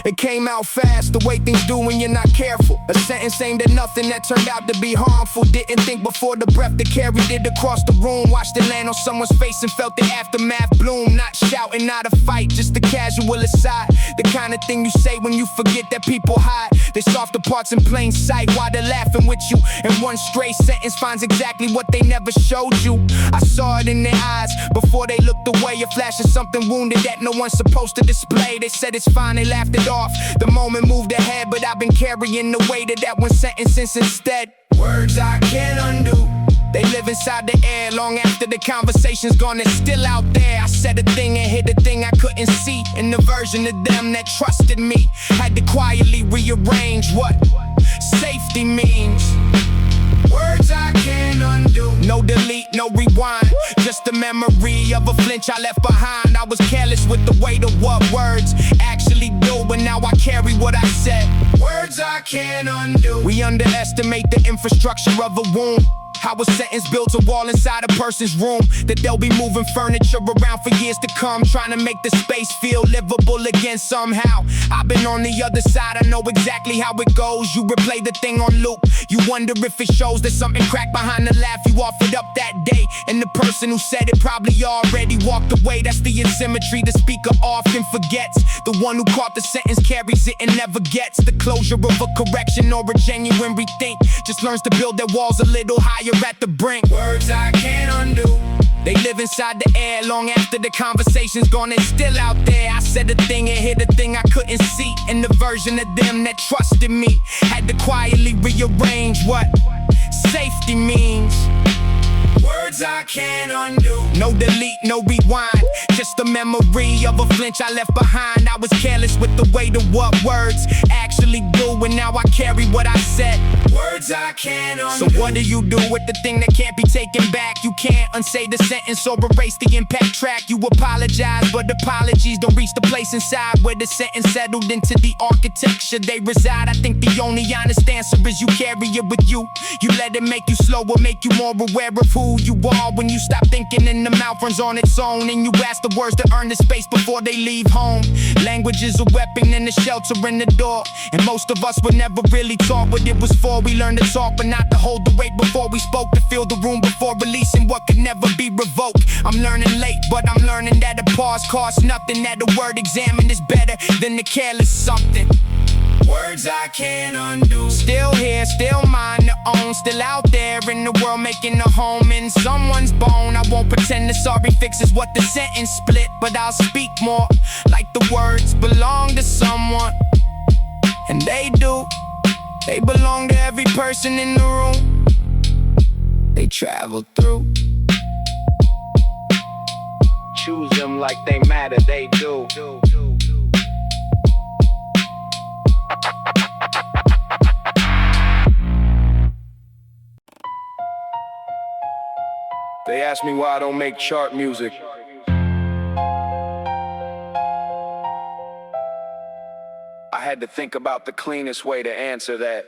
It came out fast, the way things do when you're not careful. A sentence aimed at nothing that turned out to be harmful. Didn't think before the breath that carried it across the room. Watched it land on someone's face and felt the aftermath bloom. Not shouting, not a fight, just a casual aside. The kind of thing you say when you forget that people hide their softer parts in plain sight while they're laughing with you. And one stray sentence finds exactly what they never showed you. I saw it in their eyes before they looked away. A flash of something wounded that no one's supposed to display. They said it's fine, they laughed it off. The moment moved ahead, but I've been carrying the weight of that one sentence instead. Words I can't undo. They live inside the air long after the conversation's gone. It's still out there. I said a thing and hit a thing I couldn't see. And the version of them that trusted me had to quietly rearrange what safety means. Words I can't undo. No delete, no rewind. Just a memory of a flinch I left behind. I was careless with the weight of what words actually do, but now I carry what I said. Words I can't undo. We underestimate the infrastructure of a wound. How a sentence builds a wall inside a person's room, that they'll be moving furniture around for years to come, trying to make the space feel livable again somehow. I've been on the other side, I know exactly how it goes. You replay the thing on loop, you wonder if it shows there's something cracked behind the laugh you offered up that day. And the person who said it probably already walked away. That's the asymmetry the speaker often forgets. The one who caught the sentence carries it and never gets the closure of a correction or a genuine rethink. Just learns to build their walls a little higher at the brink. Words I can't undo. They live inside the air long after the conversation's gone. It's still out there. I said a thing and hit a thing I couldn't see. And the version of them that trusted me had to quietly rearrange what safety means. Words I can't undo. No delete, no rewind. Just a memory of a flinch I left behind. I was careless with the weight of what words actually do, and now I carry what I said. Words I can't undo. So what do you do with the thing that can't be taken back? You can't unsay the sentence or erase the impact track. You apologize, but apologies don't reach the place inside where the sentence settled into the architecture they reside. I think the only honest answer is you carry it with you. You let it make you slower, make you more aware of who you are. When you stop thinking and the mouth runs on its own, and you ask the words to earn the space before they leave home. Language is a weapon and a shelter in the door, and most of us were never really taught what it was for. We learned to talk but not to hold the weight before we spoke, to fill the room before releasing what could never be revoked. I'm learning late, but I'm learning that a pause costs nothing, that a word examined is better than the careless something. Words I can't undo. Still here, still mine to own. Still out there in the world making a home in someone's bone. I won't pretend the sorry fix is what the sentence split, but I'll speak more like the words belong to someone. And they do. They belong to every person in the room they travel through. Choose them like they matter, they do. They ask me why I don't make chart music. I had to think about the cleanest way to answer that.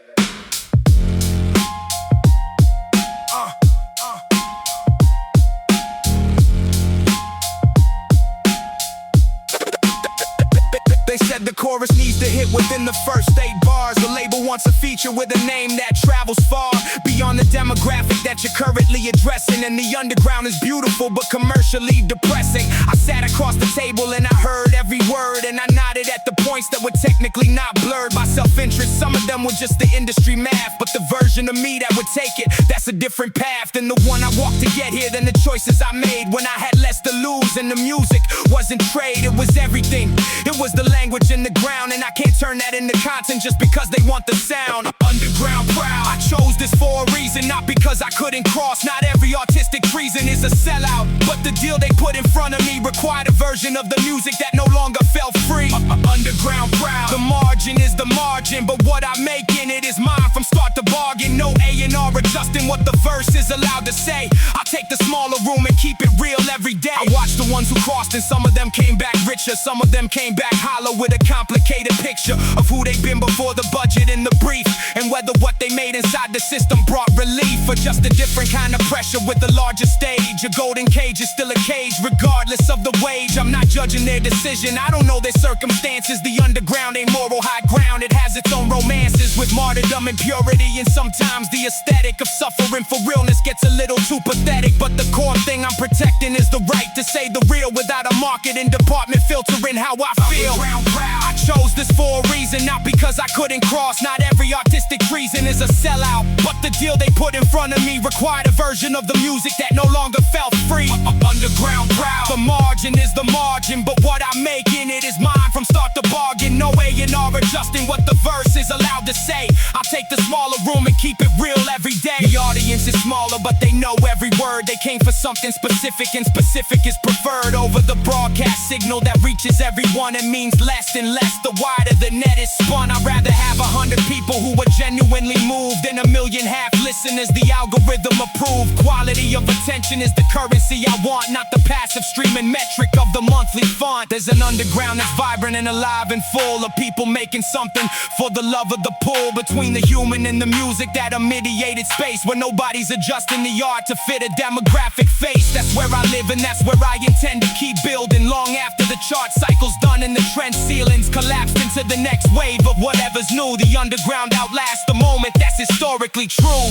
They said the chorus needs to hit within the first 8 bars. The label wants a feature with a name that travels far beyond the demographic that you're currently addressing. And the underground is beautiful but commercially depressing. I sat across the table and I heard every word, and I nodded at the points that were technically not blurred by self-interest. Some of them were just the industry math, but the version of me that would take it, that's a different path than the one I walked to get here, than the choices I made when I had less to lose. And the music wasn't trade, it was everything. It was the language in the ground, and I can't turn that into content just because they want the sound. Underground proud, I chose this for a reason, not because I couldn't cross. Not every artistic treason is a sellout, but the deal they put in front of me required a version of the music that no longer felt free. Underground proud, the margin is the margin, but what I make in it is mine from start to bargain. No A&R adjusting margin what the verse is allowed to say. I'll take the smaller room and keep it real every day. I watched the ones who crossed and some of them came back richer. Some of them came back hollow with a complicated picture of who they've been before the budget and the brief, and whether what they made inside the system brought relief or just a different kind of pressure with a larger stage. A golden cage is still a cage regardless of the wage. I'm not judging their decision, I don't know their circumstances. The underground ain't moral high ground, it has its own romances with martyrdom and purity, and sometimes the aesthetic of suffering for realness gets a little too pathetic. But the core thing I'm protecting is the right to say the real without a marketing department filtering how I feel. I chose this for a reason, not because I couldn't cross. Not every artistic treason is a sellout, but the deal they put in front of me required a version of the music that no longer felt free. Underground proud, the margin is the margin, but what I make in it is mine from start to bargain. No A&R adjusting what the verse is allowed to say. I'll take the smaller room and keep it real every day. The audience is smaller, but they know every word. They came for something specific, and specific is preferred over the broadcast signal that reaches everyone and means less and less the wider the net is spun. I'd rather have 100 people who are genuinely moved than a million half listeners the algorithm approved. Quality of attention is the currency I want, not the passive streaming metric of the monthly font. There's an underground that's vibrant and alive and full of people making something for the love of the pull between the human and the music, that a mediated space where nobody's adjusting the art to fit a demographic face. That's where I live and that's where I intend to keep building long after the chart cycle's done and the trend ceilings collapsed into the next wave of whatever's new. The underground outlasts the moment, that's historically true.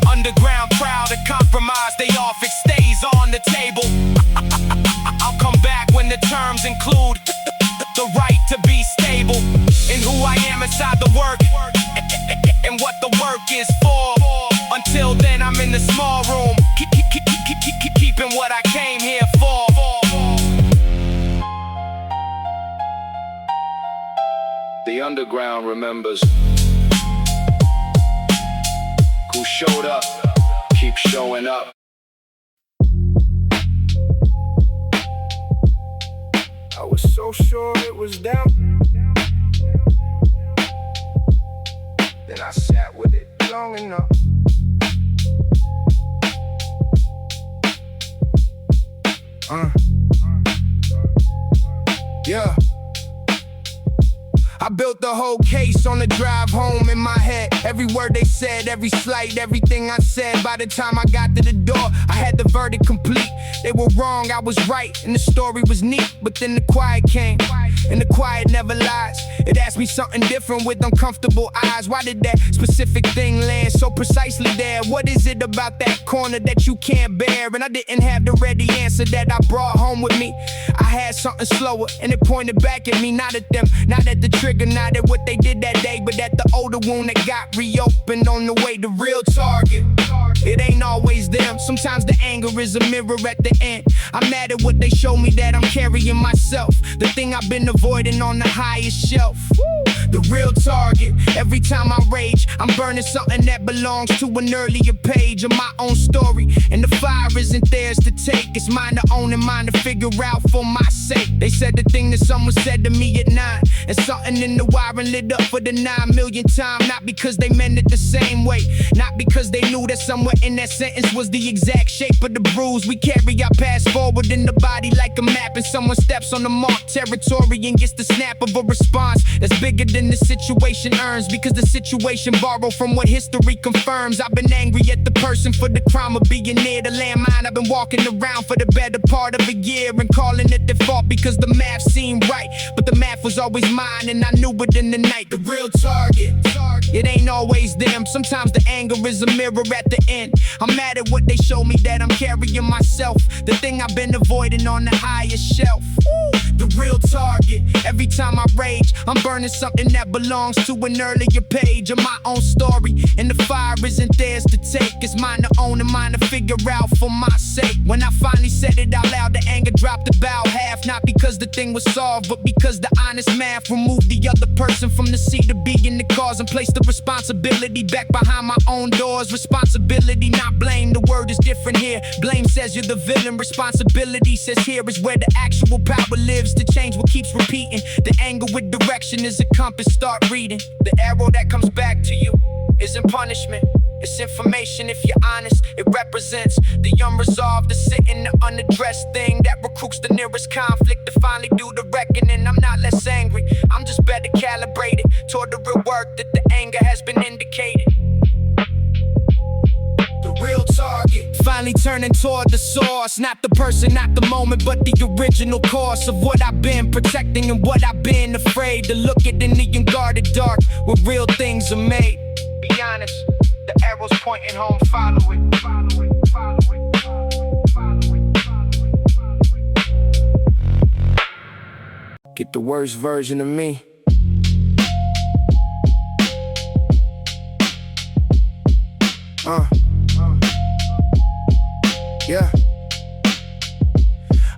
Underground proud to compromise, they offer stays on the table. I'll come back when the terms include the right to be stable in who I am inside the work and what the work is for. Until then I'm in the small room, keeping what I came here for. The underground remembers who showed up, keep showing up. I was so sure it was them, then I sat with it long enough. Yeah. I built the whole case on the drive home in my head. Every word they said, every slight, everything I said. By the time I got to the door, I had the verdict complete. They were wrong, I was right, and the story was neat. But then the quiet came, and the quiet never lies. It asked me something different with uncomfortable eyes. Why did that specific thing land so precisely there? What is it about that corner that you can't bear? And I didn't have the ready answer that I brought home with me. I had something slower, and it pointed back at me. Not at them, not at the trigger, not at what they did that day, but at the older wound that got reopened on the way to real target. It ain't always them, sometimes the anger is a mirror at the end. I'm mad at what they show me that I'm carrying myself, the thing I've been avoiding on the highest shelf. The real target, every time I rage, I'm burning something that belongs to an earlier page of my own story. And the fire isn't theirs to take, it's mine to own and mine to figure out for my sake. They said the thing that someone said to me at 9, and something in the wiring lit up for the 9 millionth time. Not because they meant it the same way, not because they knew that somewhere in that sentence was the exact shape of the bruise. We carry our past forward in the body like a map, and someone steps on the marked territory and gets the snap of a response that's bigger than the situation earns, because the situation borrowed from what history confirms. I've been angry at the person for the crime of being near the landmine. I've been walking around for the better part of a year and calling it their fault because the math seemed right, but the math was always mine and I knew it in the night. The real target, it ain't always them, sometimes the anger is a mirror at the end. I'm mad at what they show me that I'm carrying myself, the thing I've been avoiding on the highest shelf. The real target, every time I rage, I'm burning something that belongs to an earlier page of my own story. And the fire isn't theirs to take, it's mine to own and mine to figure out for my sake. When I finally said it out loud, the anger dropped about half, not because the thing was solved, but because the honest math removed the other person from the seat of being the cause and placed the responsibility back behind my own doors. Responsibility, not blame, the word is different here. Blame says you're the villain, responsibility says here is where the actual power lives to change what keeps repeating. The anger with direction is a compass, start reading. The arrow that comes back to you isn't punishment, It's information if you're honest. It represents the unresolved, the sitting, the unaddressed thing that recruits the nearest conflict to finally do the reckoning. I'm not less angry, I'm just better calibrated toward the real work that the anger has been indicated. The real target, finally turning toward the source. Not the person, not the moment, but the original course of what I've been protecting and what I've been afraid to look at in the unguarded dark where real things are made. Be honest, the arrow's pointing home, follow it, follow it, follow it, follow it, follow it. Get the worst version of me. Yeah.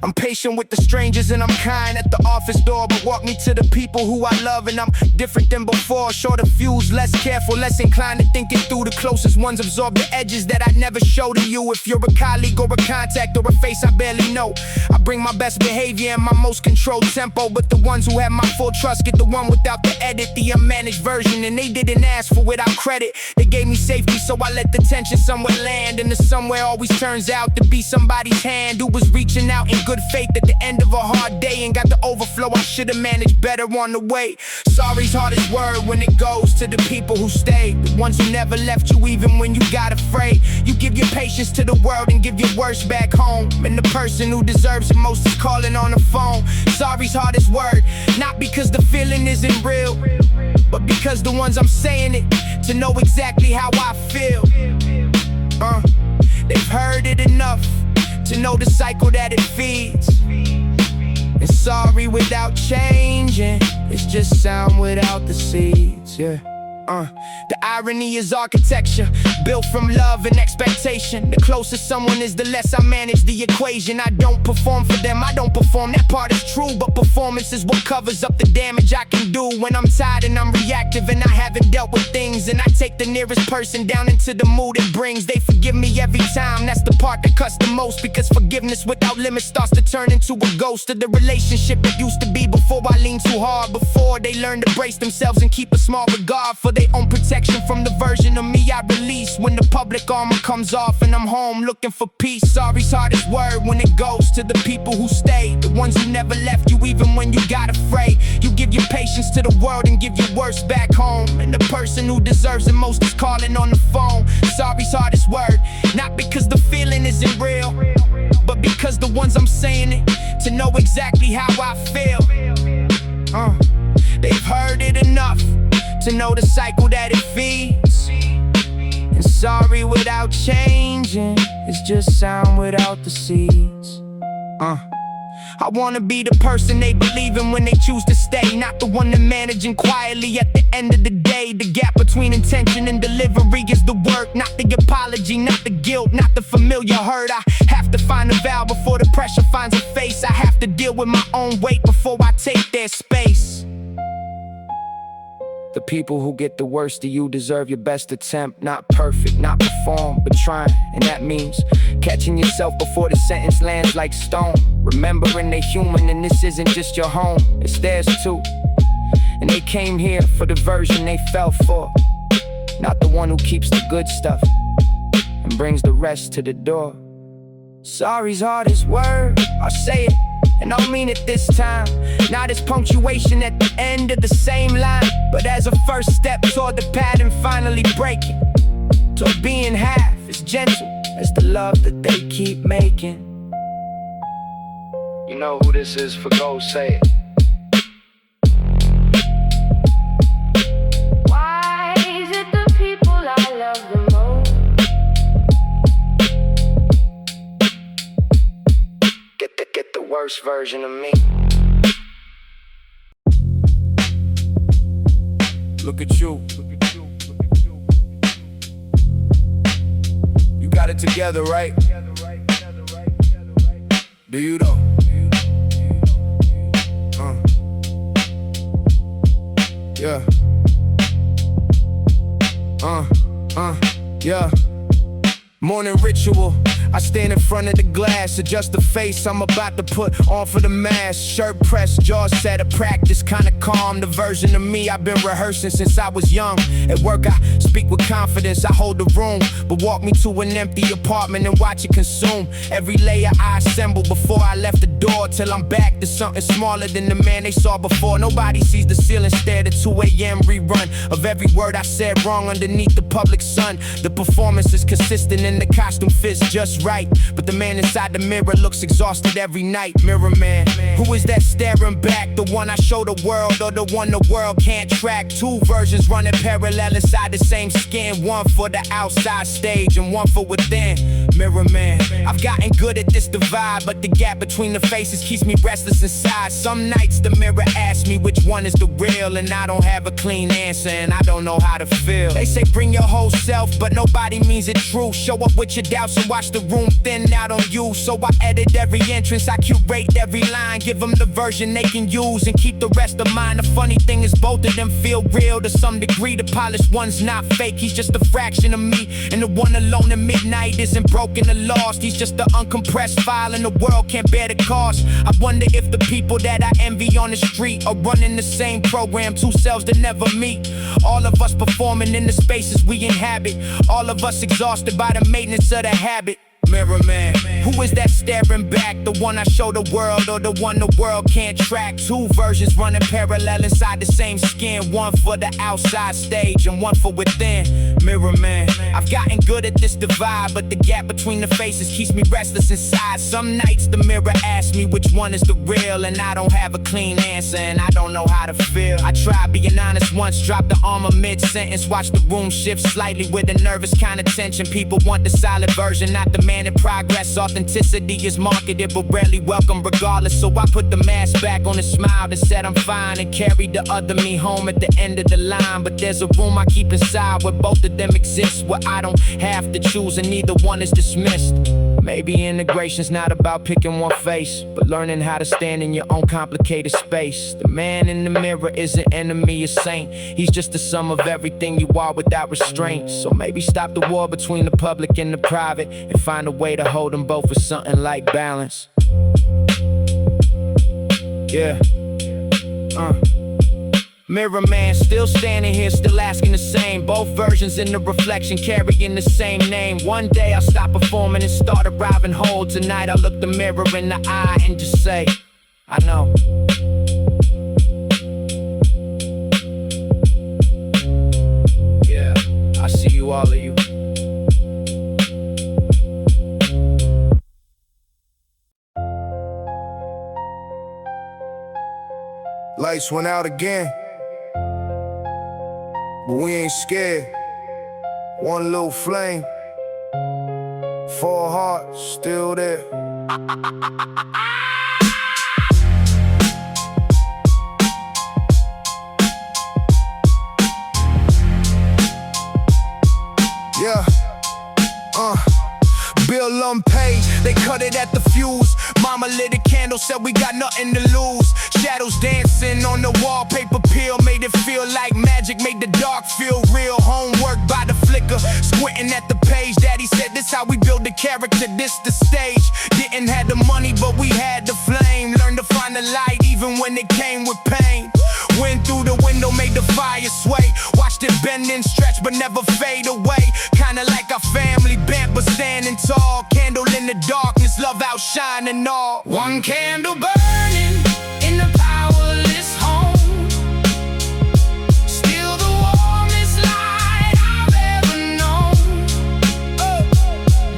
I'm patient with the strangers and I'm kind at the office door, but walk me to the people who I love and I'm different than before. Shorter fuse, less careful, less inclined to think it through. The closest ones absorb the edges that I never show to you. If you're a colleague or a contact or a face I barely know, I bring my best behavior and my most controlled tempo. But the ones who have my full trust get the one without the edit, the unmanaged version. And they didn't ask for without credit. They gave me safety, so I let the tension somewhere land. And the somewhere always turns out to be somebody's hand who was reaching out in good faith at the end of a hard day and got the overflow I should've managed better on the way. Sorry's hardest word when it goes to the people who stayed, the ones who never left you even when you got afraid. You give your patience to the world and give your worst back home, and the person who deserves it most is calling on the phone. Sorry's hardest word, not because the feeling isn't real, but because the ones I'm saying it to know exactly how I feel. They've heard it enough to know the cycle that it feeds. And sorry without changing, it's just sound without the seeds, yeah. The irony is architecture, built from love and expectation. The closer someone is, the less I manage the equation. I don't perform for them, I don't perform, that part is true. But performance is what covers up the damage I can do when I'm tired and I'm reactive and I haven't dealt with things. And I take the nearest person down into the mood it brings. They forgive me every time, that's the part that cuts the most. Because forgiveness without limits starts to turn into a ghost of the relationship that used to be before I leaned too hard. Before they learn to brace themselves and keep a small regard for their own protection from the version of me I release when the public armor comes off and I'm home looking for peace. Sorry's hardest word when it goes to the people who stayed, the ones who never left you even when you got afraid. You give your patience to the world and give your worst back home, and the person who deserves it most is calling on the phone. Sorry's hardest word, not because the feeling isn't real, but because the ones I'm saying it to know exactly how I feel. They've heard it enough to know the cycle that it feeds. And sorry without changing, it's just sound without the seeds. I wanna be the person they believe in when they choose to stay, not the one that managing quietly at the end of the day. The gap between intention and delivery is the work, not the apology, not the guilt, not the familiar hurt. I have to find a vow before the pressure finds a face. I have to deal with my own weight before I take their space. The people who get the worst of you deserve your best attempt. Not perfect, not perform, but trying. And that means catching yourself before the sentence lands like stone. Remembering they human and this isn't just your home, it's theirs too. And they came here for the version they fell for, not the one who keeps the good stuff and brings the rest to the door. Sorry's hardest word, I'll say it, and I'll mean it this time. Not as punctuation at the end of the same line, but as a first step toward the pattern finally breaking. Toward being half as gentle as the love that they keep making. You know who this is, for go say it. Why is it the people I love the most? Get the worst version of me. Look at you. You got it together, right? Do you though? Yeah. Yeah. Morning ritual, I stand in front of the glass, adjust the face I'm about to put on for the mask. Shirt pressed, jaws set, a practice, kinda calm. The version of me I've been rehearsing since I was young. At work I speak with confidence, I hold the room, but walk me to an empty apartment and watch it consume. Every layer I assemble before I left the door, till I'm back to something smaller than the man they saw before. Nobody sees the ceiling, stare at 2 a.m. rerun of every word I said wrong underneath the public sun. The performance is consistent and the costume fits just right, but the man inside the mirror looks exhausted every night. Mirror man, who is that staring back? The one I show the world or the one the world can't track? Two versions running parallel inside the same skin, one for the outside stage and one for within. Mirror man, I've gotten good at this divide, but the gap between the faces keeps me restless inside. Some nights the mirror asks me which one is the real, and I don't have a clean answer and I don't know how to feel. They say bring your whole self, but nobody means it true. Show up with your doubts and watch the room thin out on you. So I edit every entrance, I curate every line, give them the version they can use and keep the rest of mine. The funny thing is both of them feel real to some degree. The polished one's not fake, he's just a fraction of me, and the one alone at midnight isn't broken or lost. He's just the uncompressed file and the world can't bear the cost. I wonder if the people that I envy on the street are running the same program, two selves that never meet. All of us performing in the spaces we inhabit, all of us exhausted by the maintenance of the habit. Mirror man, who is that staring back? The one I show the world or the one the world can't track? Two versions running parallel inside the same skin, one for the outside stage and one for within. Mirror man, I've gotten good at this divide, but the gap between the faces keeps me restless inside. Some nights the mirror asks me which one is the real, and I don't have a clean answer and I don't know how to feel. I tried being honest once, dropped the armor mid-sentence, watched the room shift slightly with a nervous kind of tension. People want the solid version, not the man in progress. Authenticity is marketed but rarely welcome regardless, so I put the mask back on and smiled and said I'm fine, and carried the other me home at the end of the line. But there's a room I keep inside where both of them exist, where I don't have to choose and neither one is dismissed. Maybe integration's not about picking one face, but learning how to stand in your own complicated space. The man in the mirror isn't enemy, a saint. He's just the sum of everything you are without restraint. So maybe stop the war between the public and the private and find a way to hold them both with something like balance. Yeah. Mirror man, still standing here, still asking the same. Both versions in the reflection, carrying the same name. One day I'll stop performing and start arriving whole. Tonight I'll look the mirror in the eye and just say, I know. Yeah, I see you, all of you. Lights went out again, but we ain't scared. One little flame, 4 hearts still there. Yeah, bill unpaid, they cut it at the fuse. Mama lit a candle, said we got nothing to lose. Shadows dancing on the wallpaper peel, made it feel like magic, made the dark feel real. Homework by the flicker, squinting at the page. Daddy said this how we build the character, this the stage. Didn't have the money, but we had the flame. Learned to find the light even when it came with pain. Went through the window, made the fire sway. Watched it bend and stretch, but never fade away. Kinda like our family bent, but standing tall. Candle in the darkness, love outshining all. One candle burning in the powerless home. Still the warmest light I've ever known.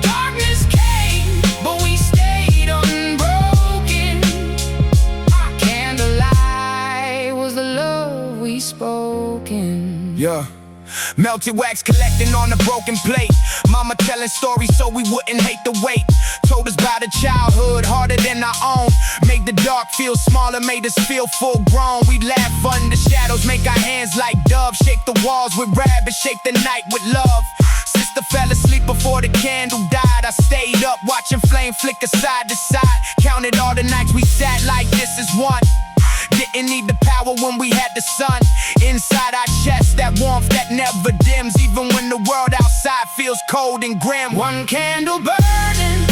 Darkness came, but we stayed unbroken. Candlelight was the love we spoken. Yeah. Melted wax collecting on a broken plate. Mama telling stories so we wouldn't hate the wait. Told us about a childhood harder than our own. Made the dark feel smaller, made us feel full grown. We laugh under shadows, make our hands like doves. Shake the walls with rabbits, shake the night with love. Sister fell asleep before the candle died. I stayed up watching flame flicker side to side. Counted all the nights we sat like this is one. Didn't need the power when we had the sun. Inside our chest, that warmth that never dims, even when the world outside feels cold and grim. One candle burning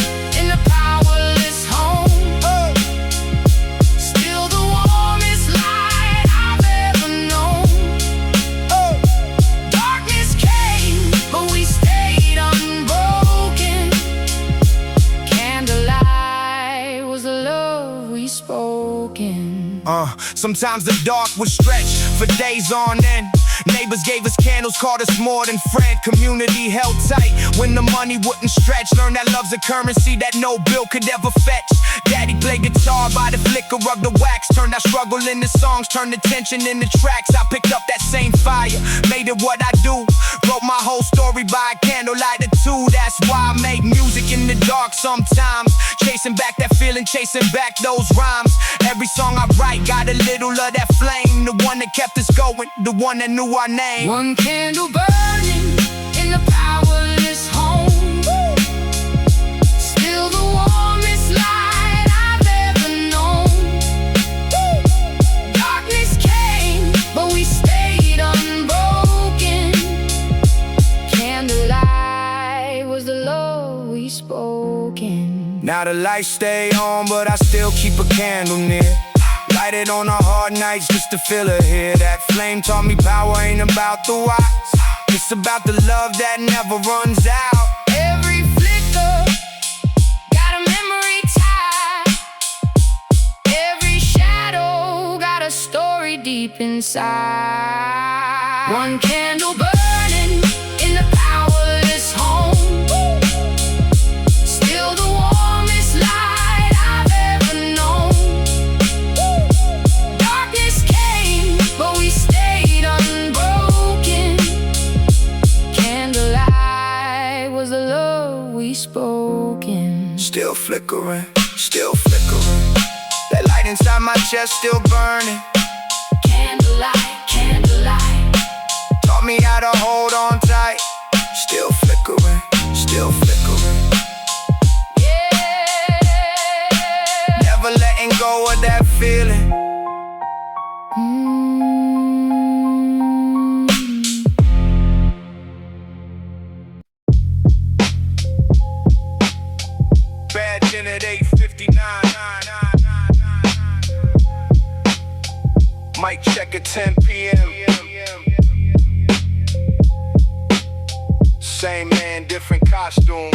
spoken. Sometimes the dark was stretched for days on end. Neighbors gave us candles, called us more than friend. Community held tight when the money wouldn't stretch. Learned that love's a currency that no bill could ever fetch. Daddy played guitar by the flicker of the wax. Turned our struggle into songs, turned the tension into tracks. I picked up that same fire, made it what I do. Wrote my whole story by candlelight or two. That's why I make music in the dark sometimes. Chasing back that feeling, chasing back those rhymes. Every song I write got a little of that flame. The one that kept us going, the one that knew our name. One candle burning in the powerless home. Still the warmest light I've ever known. Darkness came, but we stayed unbroken. Candlelight was the love we spoken. Now the lights stay on, but I still keep a candle near. Light it on the hard nights just to feel it here. That flame taught me power ain't about the whys. It's about the love that never runs out. Every flicker got a memory tied. Every shadow got a story deep inside. One candle burning in the powerless home. Still the warmest light I've ever known. Darkness came, but we stayed unbroken. Candlelight was the love we spoken. Still flickering, still flickering. That light inside my chest still burning. Candlelight, candlelight. Taught me how to hold on tight. Still flickering, still flickering. Never letting go of that feeling. Badge in at 8:59. Mic check at 10 p.m. Same man, different costume.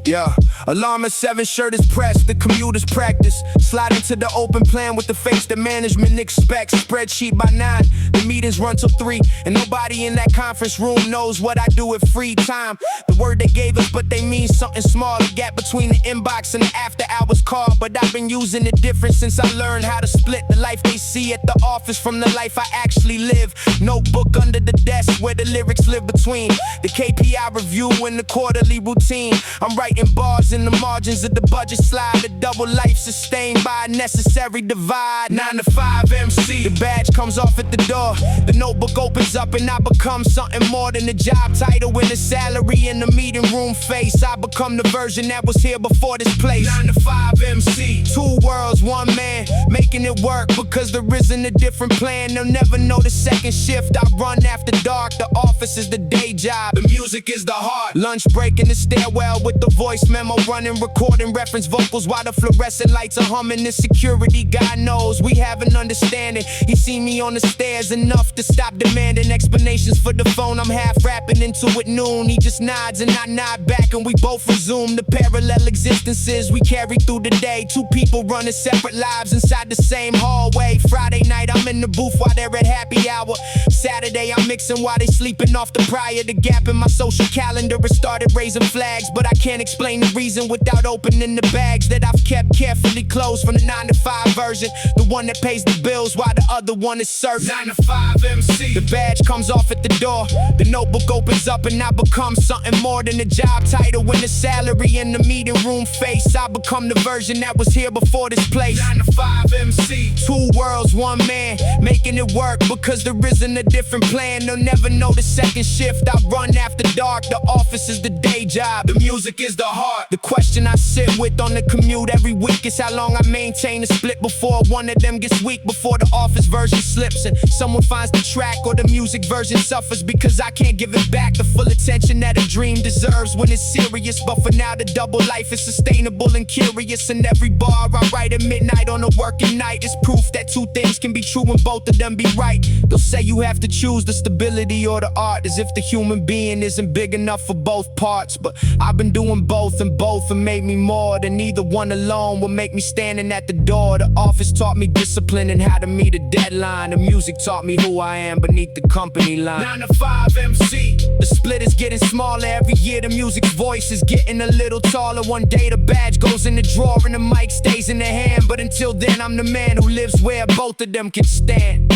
Yeah, alarm at 7, shirt is pressed, the commuters practice. Slide into the open plan with the face that management expects. Spreadsheet by 9, the meetings run till 3. And nobody in that conference room knows what I do with free time. The word they gave us, but they mean something small. The gap between the inbox and the after hours call. But I've been using it different since I learned how to split the life they see at the office from the life I actually live. Notebook under the desk where the lyrics live between the KPI review and the quarterly routine. I'm writing bars in the margins of the budget slide. A double life sustained by a necessary divide. 9 to 5 MC. The badge comes off at the door. The notebook opens up and I become something more than a job title and a salary in the meeting room face. I become the version that was here before this place. 9 to 5 MC. 2 worlds, 1 man, making it work because there isn't a different plan. They'll never know the second shift. I run after dark. The office is the day job. The music is the heart. Lunch break in the stairwell with the voice memo running, recording reference vocals while the fluorescent lights are humming. The security guy knows we have an understanding. He seen me on the stairs enough to stop demanding explanations for the phone. I'm half rapping into it noon. He just nods and I nod back and we both resume the parallel existences we carry through the day. 2 people running separate lives inside the same hallway. Friday night I'm in the booth while they're at happy hour. Saturday I'm mixing while they sleeping off the prior. The gap in my social calendar has started raising flags, but I can't explain the reason without opening the bags that I've kept carefully closed from the 9 to 5 version. The one that pays the bills while the other one is served. 9 to 5 MC. The badge comes off at the door. The notebook opens up and I become something more than a job title and a salary in the meeting room face. I become the version that was here before this place. 9 to 5 MC. 2 worlds, 1 man, making it work because there isn't a different plan. They'll never know the second shift. I run after dark. The office is the day job. The music is the heart. The question I sit with on the commute every week is how long I maintain a split before one of them gets weak, before the office version slips and someone someone finds the track or the music version suffers because I can't give it back the full attention that a dream deserves when it's serious. But for now the double life is sustainable and curious, and every bar I write at midnight on a working night is proof that two things can be true and both of them be right. They'll say you have to choose the stability or the art, as if the human being isn't big enough for both parts. But I've been doing both, and both have made me more than either one alone will make me standing at the door. The office taught me discipline and how to meet a deadline. The music taught me who I am beneath the company line. 9 to 5 MC. The split is getting smaller every year. The music's voice is getting a little taller. One day the badge goes in the drawer and the mic stays in the hand. But until then I'm the man who lives where both of them can stand.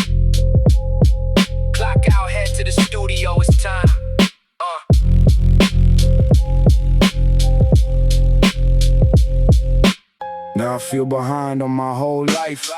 Clock out, head to the studio, it's time. Now I feel behind on my whole life.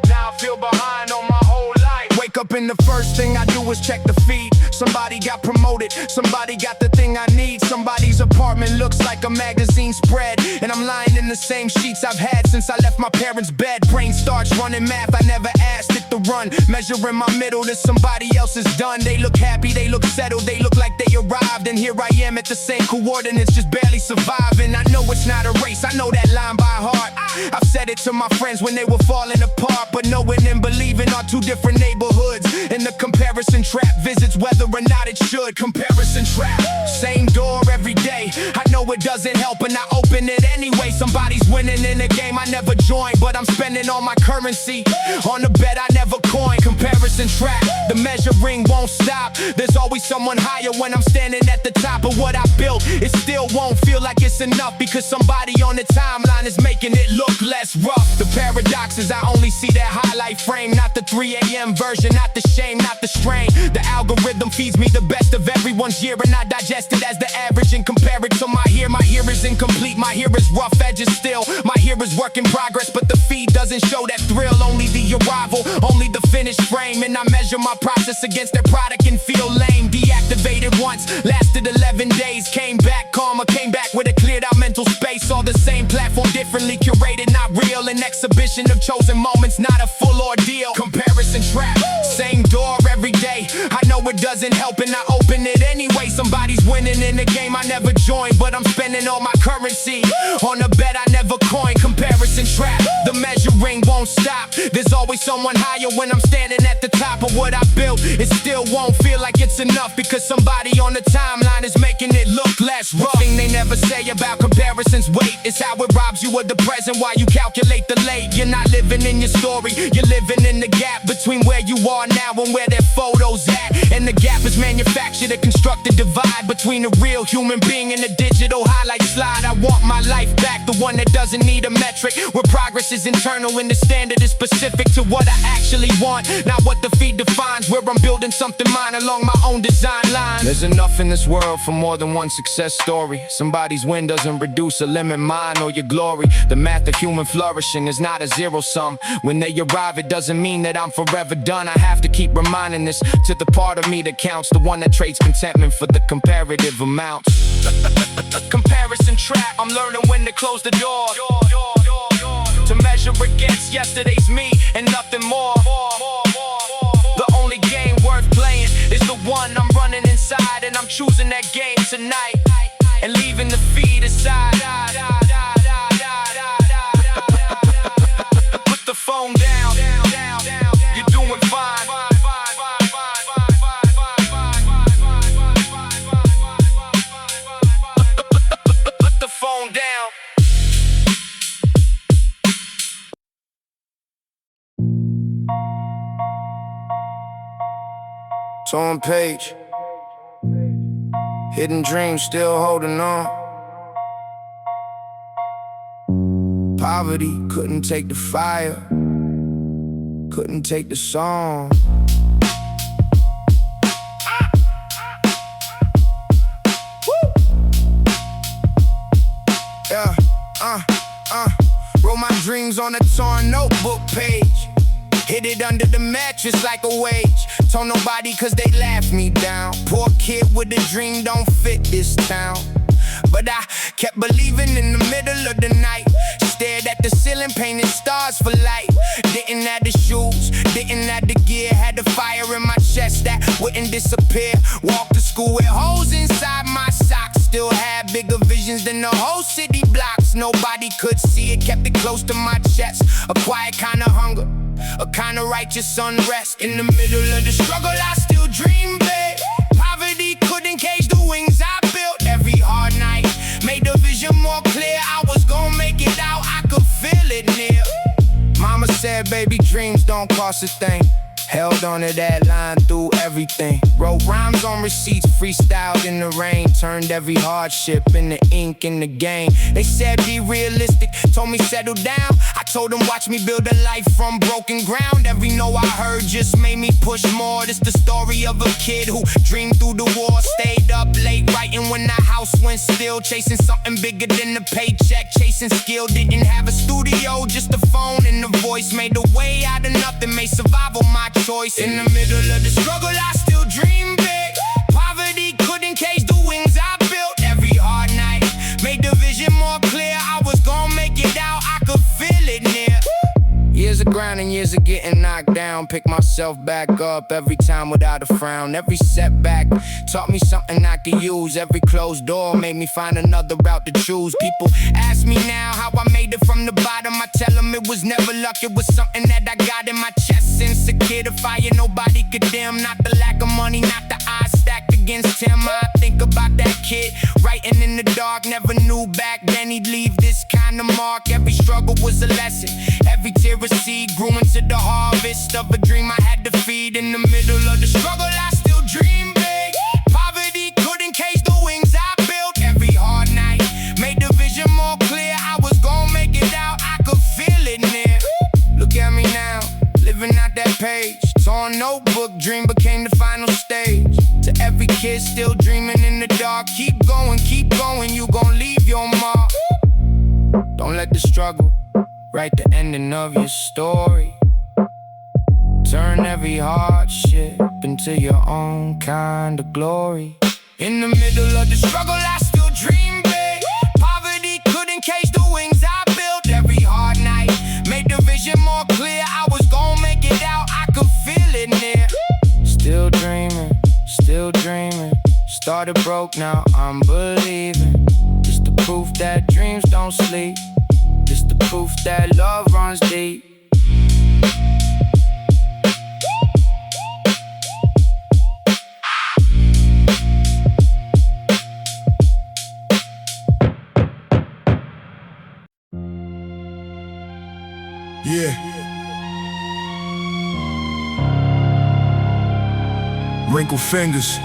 Now I feel behind on my whole life. Wake up and the first thing I do is check the feed. Somebody got promoted, somebody got the thing I need. Somebody's apartment looks like a magazine spread, and I'm lying in the same sheets I've had since I left my parents' bed. Brain starts running math, I never asked it to run. Measuring my middle to somebody else's done. They look happy, they look settled, they look like they arrived. And here I am at the same coordinates, just barely surviving. I know it's not a race, I know that line by heart. I've said it to my friends when they were falling apart, but knowing and believing are two different neighborhoods. And the comparison trap visits whether or not it should. Comparison trap, same door every day. I know it doesn't help and I open it anyway. Somebody's winning in a game I never joined, but I'm spending all my currency on a bet I never coined. Comparison trap, the measuring won't stop. There's always someone higher when I'm standing at the top of what I built. It still won't feel like it's enough because somebody on the timeline is making it look less rough. The paradox is I only see that highlight frame, not the 3 a.m. version, not the shame, not the strain. The algorithm feeds me the best of everyone's year, and I digest it as the average and compare it to my here. My here is incomplete, my here is rough edges still. My here is work in progress, but the feed doesn't show that thrill. Only the arrival, only the finished frame. And I measure my process against their product and feel lame. Deactivated once, lasted 11 days. Came back calmer, came back with a cleared out mental space. All the same platform, differently curated, not real. An exhibition of chosen moments, not a full ordeal. Comparison trap, same door every day. I know it doesn't help and I open it anyway. Somebody's winning in a game I never joined, but I'm spending all my currency on a bet I never coined. Comparison trap, the measuring won't stop. There's always someone higher when I'm standing at the top of what I built. It still won't feel like it's enough because somebody on the timeline is making it look less rough. The thing they never say about comparisons, wait, it's how it robs you of the present while you calculate the late. You're not living in your story, you're living in the gap between where you are now and where their photos at. And the gap is manufactured, a constructed divide between a real human being and a digital highlight slide. I want my life back, the one that doesn't need a metric, where progress is internal and the standard is specific to what I actually want, not what the feed defines. Where I'm building something mine along my own design line. There's enough in this world for more than one success story. Somebody's win doesn't reduce or limit mine or your glory. The math of human flourishing is not a zero sum. When they arrive, it doesn't mean that I'm forever done. I have to keep reminding this to the part of me that counts, the one that trades contentment for the comparative amounts. Comparison trap, I'm learning when to close the door, to measure against yesterday's me and nothing more. The only game worth playing is the one I'm running inside, and I'm choosing that game tonight and leaving the feed aside. Put the phone down, you're doing fine. Put the phone down. Torn page, hidden dreams still holding on. Poverty couldn't take the fire, couldn't take the song. Yeah, wrote my dreams on a torn notebook page. Hid it under the mattress like a wage. Told nobody cause they laughed me down. Poor kid with a dream don't fit this town. But I kept believing in the middle of the night. Stared at the ceiling, painted stars for light. Didn't have the shoes, didn't have the gear. Had the fire in my chest that wouldn't disappear. Walked to school with holes inside my socks. Still had bigger visions than the whole city blocks. Nobody could see it, kept it close to my chest. A quiet kind of hunger, a kind of righteous unrest. In the middle of the struggle, I still dream big. Poverty couldn't cage the wings I built. Every hard night made the vision more clear. I was gonna make it out, I could feel it near. Mama said, baby, dreams don't cost a thing. Held on to that line through everything. Wrote rhymes on receipts, freestyled in the rain. Turned every hardship into ink in the game. They said be realistic, told me settle down. I told them watch me build a life from broken ground. Every no I heard just made me push more. This the story of a kid who dreamed through the war. Stayed up late writing when the house went still. Chasing something bigger than the paycheck. Chasing skill, didn't have a studio, just a phone and a voice. Made a way out of nothing, made survival my choice. In the middle of the struggle, I still dream big. Poverty couldn't cage the wings I built. Every hard night made the vision more clear. I was gonna make it out, I could feel it near. Years of grinding, years of getting knocked down. Pick myself back up every time without a frown. Every setback taught me something I could use. Every closed door made me find another route to choose. People ask me now how I made it from the bottom. I tell them it was never luck, it was something that I got in my chest. Since a kid, a fire nobody could dim. Not the lack of money, not the odds stacked against him. I think about that kid writing in the dark. Never knew back then he'd leave this kind of mark. Every struggle was a lesson, every tear a seed. Grew into the harvest of a dream I had to feed. In the middle of the struggle, I still dream big. Poverty couldn't cage the wings I built. Every hard night made the vision more clear. I was gonna make it out, I could feel it near. Look at me now, living out that page. Torn notebook, dream became the final stage. To every kid still dreaming in the dark, keep going, you gon' leave your mark. Don't let the struggle write the ending of your story. Turn every hardship into your own kind of glory. In the middle of the struggle, I still dream big. Poverty couldn't cage the wings I built. Every hard night made the vision more clear. I was gonna make it out, I could feel it near. Still dreaming, still dreaming. Started broke, now I'm believing. It's the proof that dreams don't sleep. It's the proof that love runs deep. Yeah. Wrinkled fingers,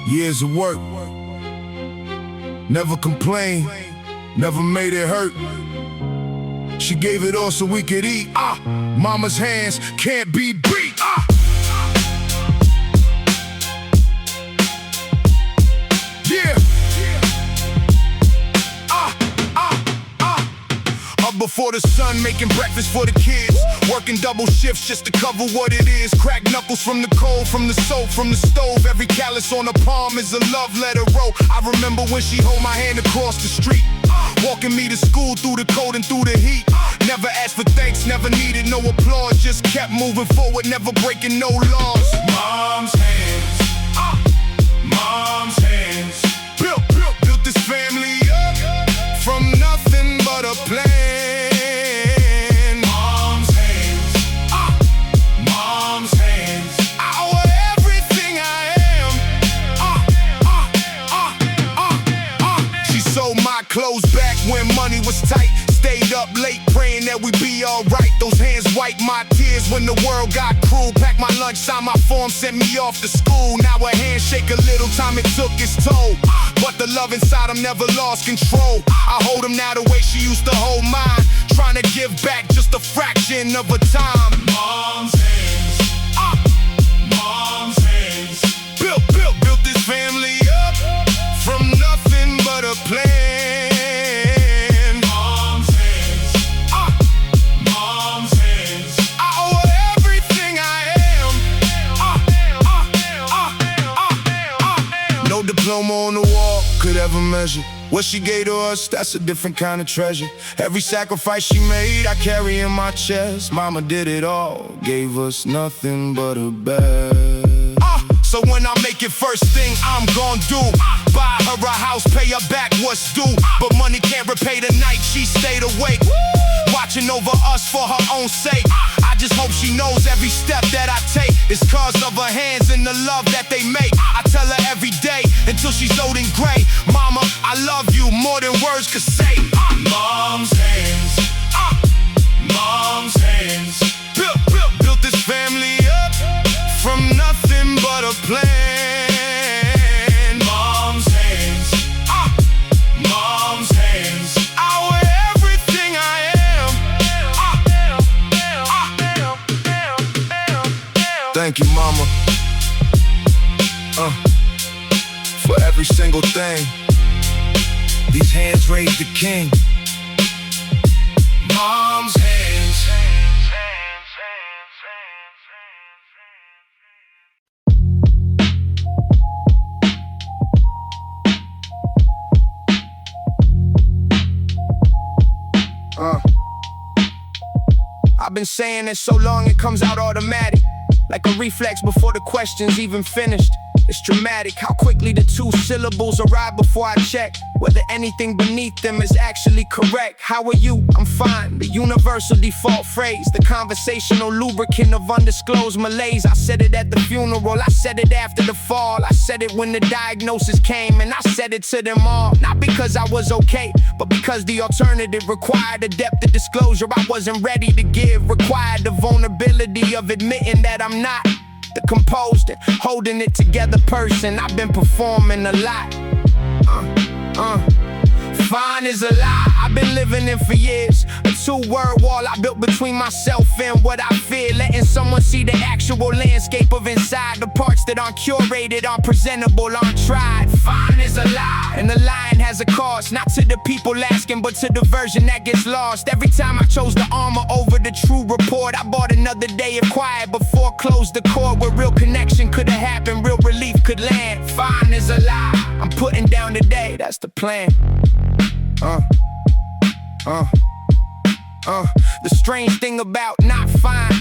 years of work. Never complained, never made it hurt. She gave it all so we could eat. Mama's hands can't be beat. Yeah. Up before the sun, making breakfast for the kids. Working double shifts just to cover what it is. Crack knuckles from the cold, from the soap, from the stove. Every callus on her palm is a love letter wrote. I remember when she hold my hand across the street, walking me to school through the cold and through the heat. Never asked for thanks, never needed no applause. Just kept moving forward, never breaking no laws. Mom's hands, mom's hands. Built this family up from nothing but a plan. Mom's hands, mom's hands. I owe her everything I am. She sold my clothes back when money was tight. Stayed up late praying that we be alright. Those hands wiped my tears when the world got cruel. Packed my lunch, signed my form, sent me off to school. Now a handshake a little time it took its toll. But the love inside him never lost control. I hold him now the way she used to hold mine. Trying to give back just a fraction of a time. Mom's hands, mom's hands. Built this family up from nothing but a plan. Diploma on the wall, could ever measure. What she gave to us, that's a different kind of treasure. Every sacrifice she made, I carry in my chest. Mama did it all, gave us nothing but her best. So when I make it first thing I'm gon' do, buy her a house, pay her back what's due. But money can't repay the night she stayed awake, watching over us for her own sake. I just hope she knows every step that I take is cause of her hands and the love that they make. I tell her every day until she's old and gray, Mama, I love you more than words could say. Mom's hands, mom's hands, built this family up from nothing but a plan. Mom's hands, mom's hands, I wear everything I am. Thank you, Mama, for every single thing. These hands raised the king. Mom's hands. I've been saying it so long it comes out automatic, like a reflex before the question's even finished. It's dramatic how quickly the two syllables arrive before I check whether anything beneath them is actually correct. How are you? I'm fine. The universal default phrase, the conversational lubricant of undisclosed malaise. I said it at the funeral, I said it after the fall, I said it when the diagnosis came, and I said it to them all. Not because I was okay, but because the alternative required a depth of disclosure I wasn't ready to give, required the vulnerability of admitting that I'm not the composed and holding it together person. I've been performing a lot. Fine is a lie I've been living in for years. A two-word wall I built between myself and what I fear. Letting someone see the actual landscape of inside. The parts that aren't curated, aren't presentable, aren't tried. Fine is a lie, and the lying has a cost. Not to the people asking, but to the version that gets lost. Every time I chose the armor over the true report, I bought another day of quiet before closed the cord, where real connection could have happened, real relief could land. Fine is a lie I'm putting down today, that's the plan. The strange thing about not fine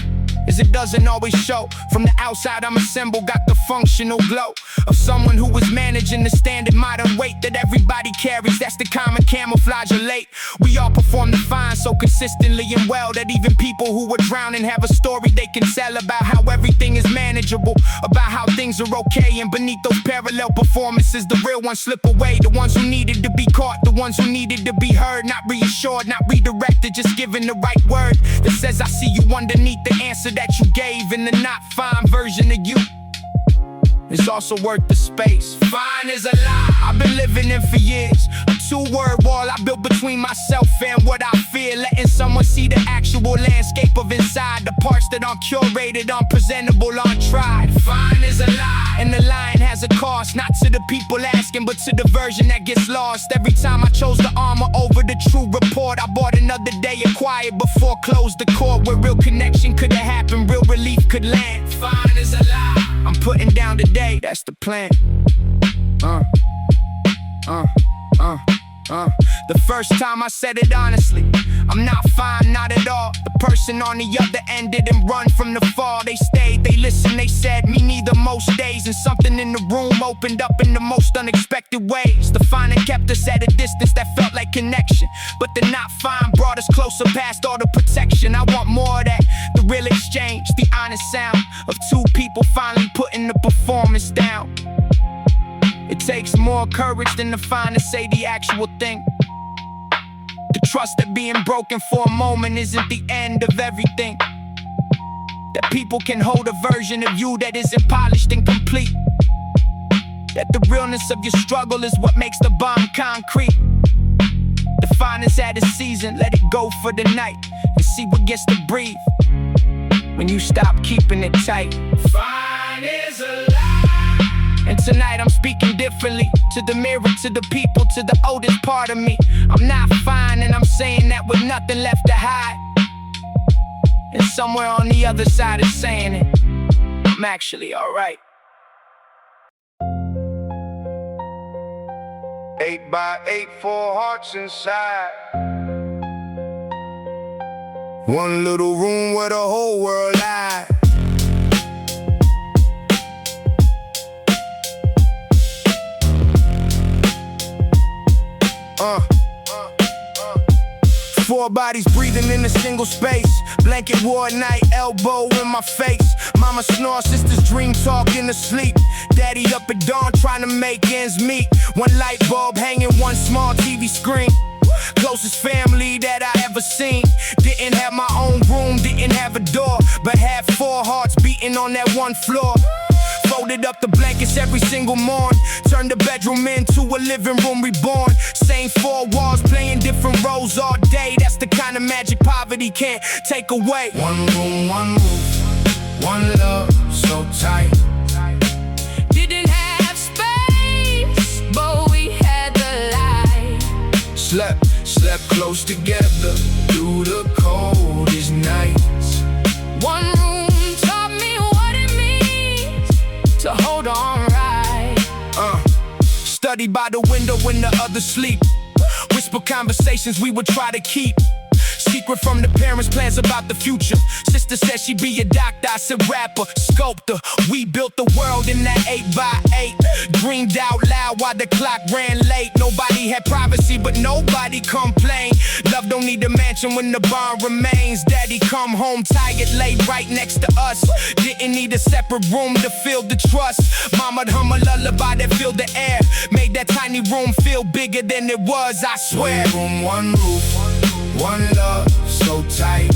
is it doesn't always show. From the outside I'm assembled, got the functional glow of someone who was managing the standard modern weight that everybody carries. That's the common camouflage of late. We all perform the fine so consistently and well that even people who were drowning have a story they can tell about how everything is manageable, about how things are okay. And beneath those parallel performances, the real ones slip away. The ones who needed to be caught, the ones who needed to be heard, not reassured, not redirected, just given the right word that says I see you underneath the answer that you gave. In the not fine version of you, it's also worth the space. Fine is a lie I've been living in for years. A two-word wall I built between myself and what I fear. Letting someone see the actual landscape of inside. The parts that aren't curated, aren't presentable, aren't tried. Fine is a lie, and the lying has a cost. Not to the people asking, but to the version that gets lost. Every time I chose the armor over the true report, I bought another day of quiet before closed the court, where real connection could have happened, real relief could land. Fine is a lie I'm putting down today, that's the plan. The first time I said it honestly, I'm not fine, not at all. The person on the other end didn't run from the fall. They stayed, they listened, they said me neither most days. And something in the room opened up in the most unexpected ways. The fine had kept us at a distance that felt like connection, but the not fine brought us closer past all the protection. I want more of that, the real exchange, the honest sound of two people finally putting the performance down. It takes more courage than the fine to say the actual thing. To trust that being broken for a moment isn't the end of everything. That people can hold a version of you that isn't polished and complete. That the realness of your struggle is what makes the bond concrete. The finest at its season, let it go for the night and see what gets to breathe when you stop keeping it tight. Fine is a lie. And tonight I'm speaking differently to the mirror, to the people, to the oldest part of me. I'm not fine, and I'm saying that with nothing left to hide. And somewhere on the other side is saying it, I'm actually alright. 8 by 8, 4 hearts inside. One little room where the whole world lies. Four bodies breathing in a single space. Blanket war at night, elbow in my face. Mama snore, sisters dream talk in the sleep. Daddy up at dawn trying to make ends meet. One light bulb hanging, one small TV screen. Closest family that I ever seen. Didn't have my own room, didn't have a door, but had 4 hearts beating on that one floor. Folded up the blankets every single morn. Turned the bedroom into a living room reborn. Same 4 walls playing different roles all day. That's the kind of magic poverty can't take away. One room, one roof, one love, so tight. Didn't have space, but we had the light. Slept close together through the coldest nights. One room taught me what it means to hold on right. Study by the window when the others sleep. Whisper conversations we would try to keep. Secret from the parents, plans about the future. Sister said she'd be a doctor, I said rapper, sculptor. We built the world in that 8 by 8. Dreamed out loud while the clock ran late. Nobody had privacy, but nobody complained. Love don't need a mansion when the bond remains. Daddy come home tired, laid right next to us. Didn't need a separate room to feel the trust. Mama'd hum a lullaby that filled the air. Made that tiny room feel bigger than it was, I swear. One room, one roof, one love, so tight.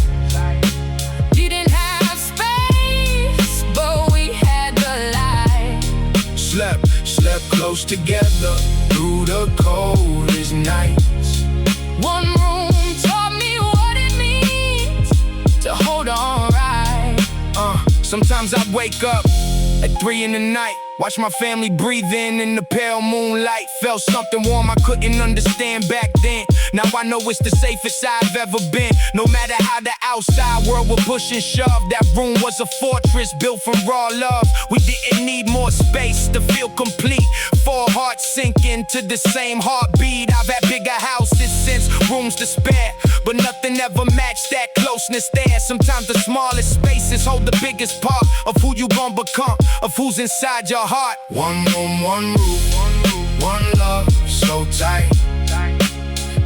Didn't have space, but we had the light. Slept close together through the coldest nights. One room taught me what it means to hold on right. Sometimes I wake up at 3 in the night, watch my family breathe in the pale moonlight. Felt something warm I couldn't understand back then. Now I know it's the safest I've ever been. No matter how the outside world would push and shove, that room was a fortress built from raw love. We didn't need more space to feel complete. 4 hearts sink into the same heartbeat. I've had bigger houses since, rooms to spare, but nothing ever matched that closeness there. Sometimes the smallest spaces hold the biggest part of who you gon' become, of who's inside your heart. One room, one roof, one love, so tight.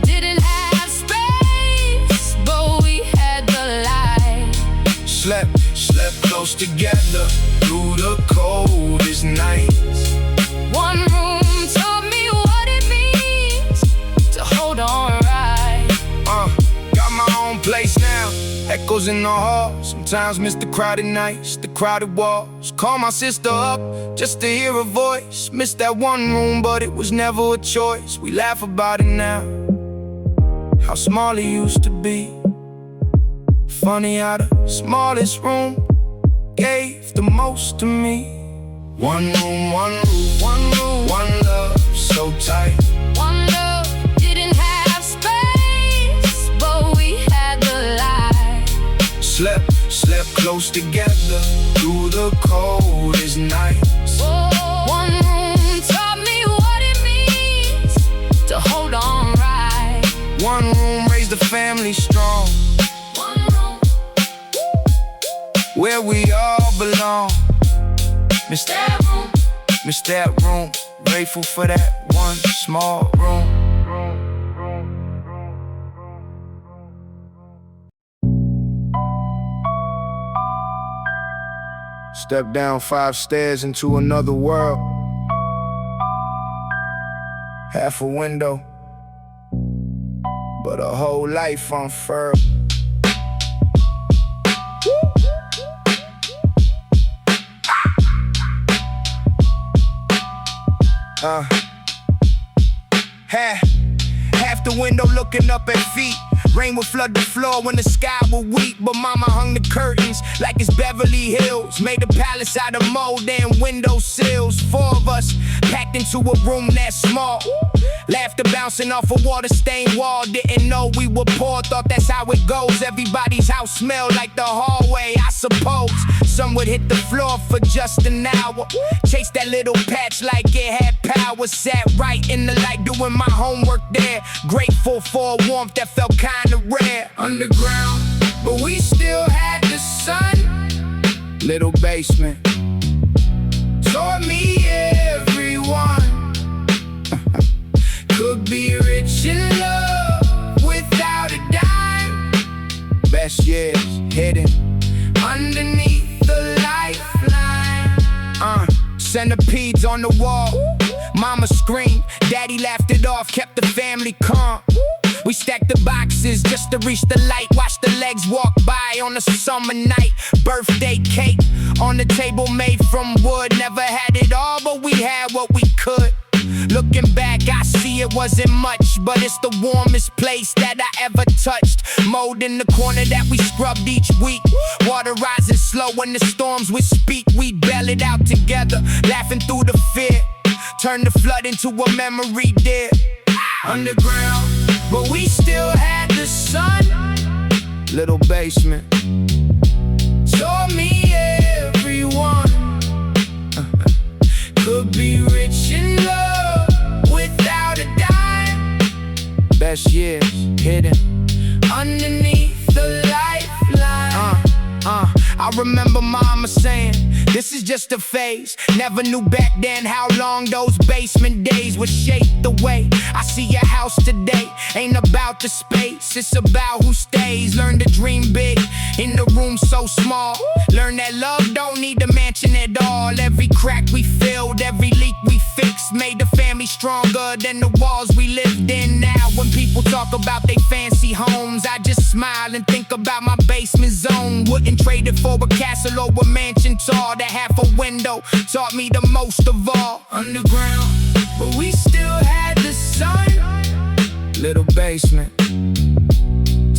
Didn't have space, but we had the light. Slept close together through the coldest nights. One room taught me what it means to hold on right. Got my own place now, echoes in the hall. Sometimes miss the crowded nights, the crowded walls. Call my sister up just to hear her voice. Miss that one room, but it was never a choice. We laugh about it now, how small it used to be. Funny how the smallest room gave the most to me. One room, one roof, one love, so tight. One love, didn't have space, but we had the light. Slept close together through the coldest nights. One room taught me what it means to hold on right. One room raised a family strong, One room, where we all belong. Miss that room, grateful for that one small room. Step down 5 stairs into another world. Half a window, but a whole life unfurled. Half the window looking up at feet. Rain would flood the floor when the sky would weep. But mama hung the curtains like it's Beverly Hills. Made a palace out of mold and window sills. 4 of us packed into a room that small. Laughter bouncing off a water-stained wall. Didn't know we were poor, thought that's how it goes. Everybody's house smelled like the hallway, I suppose. Some would hit the floor for just an hour. Chase that little patch like it had power. Sat right in the light doing my homework there. Grateful for a warmth that felt kinda rare. Underground, but we still had the sun. Little basement taught me everyone could be rich in love without a dime. Best years hidden underneath the lifeline. Centipedes on the wall. Mama screamed, daddy laughed it off, kept the family calm. We stacked the boxes just to reach the light. Watch the legs walk by on a summer night. Birthday cake on the table made from wood. Never had it all, but we had what we could. Looking back, I see it wasn't much, but it's the warmest place that I ever touched. Mold in the corner that we scrubbed each week. Water rising slow when the storms would speak. We'd bail it out together, laughing through the fear. Turn the flood into a memory dear. Underground, but we still had the sun. Little basement taught me everyone could be rich in love without a dime. Best years hidden underneath the lifeline. I remember mama saying, this is just a phase. Never knew back then how long those basement days would shape the way I see your house today. Ain't about the space, it's about who stays. Learn to dream big in the room so small. Learn that love don't need a mansion at all. Every crack we filled, every leak we fixed, made the family stronger than the walls we lived in. Now when people talk about they fancy homes, I just smile and think about my basement zone. Wouldn't trade it for a castle or a mansion tall. That half a window taught me the most of all. Underground, but we still had the sun. Little basement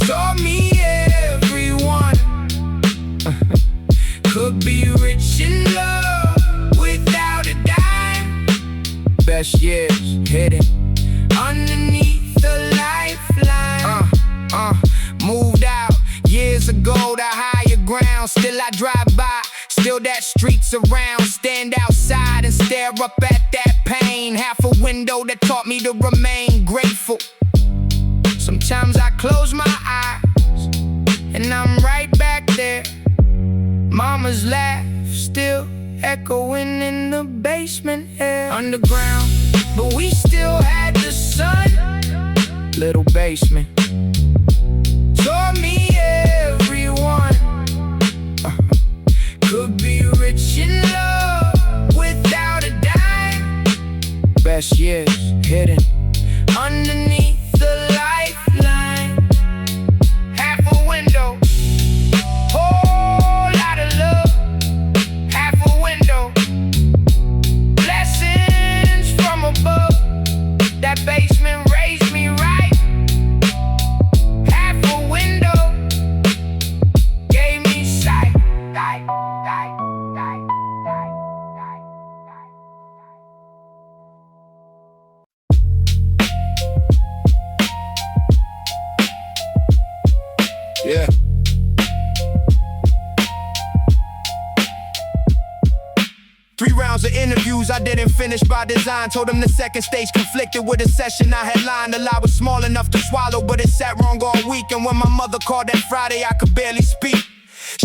taught me everyone could be rich in love without a dime. Best years hidden underneath the lifeline. Moved out years ago to higher ground. Still I drive by, still that streets around. Stand outside and stare up at that pain. Half a window that taught me to remain grateful. Sometimes I close my eyes and I'm right back there. Mama's laugh still echoing in the basement air. Underground, but we still had the sun. Little basement taught me everyone could be rich in love without a dime. Best years hidden underneath the lifeline. Half a window, whole lot of love. Half a window, blessings from above. That basement raised me right. Half a window gave me sight. Yeah. Three rounds of interviews I didn't finish by design. Told them the second stage conflicted with a session I had lined. The lie was small enough to swallow, but it sat wrong all week. And when my mother called that Friday, I could barely speak.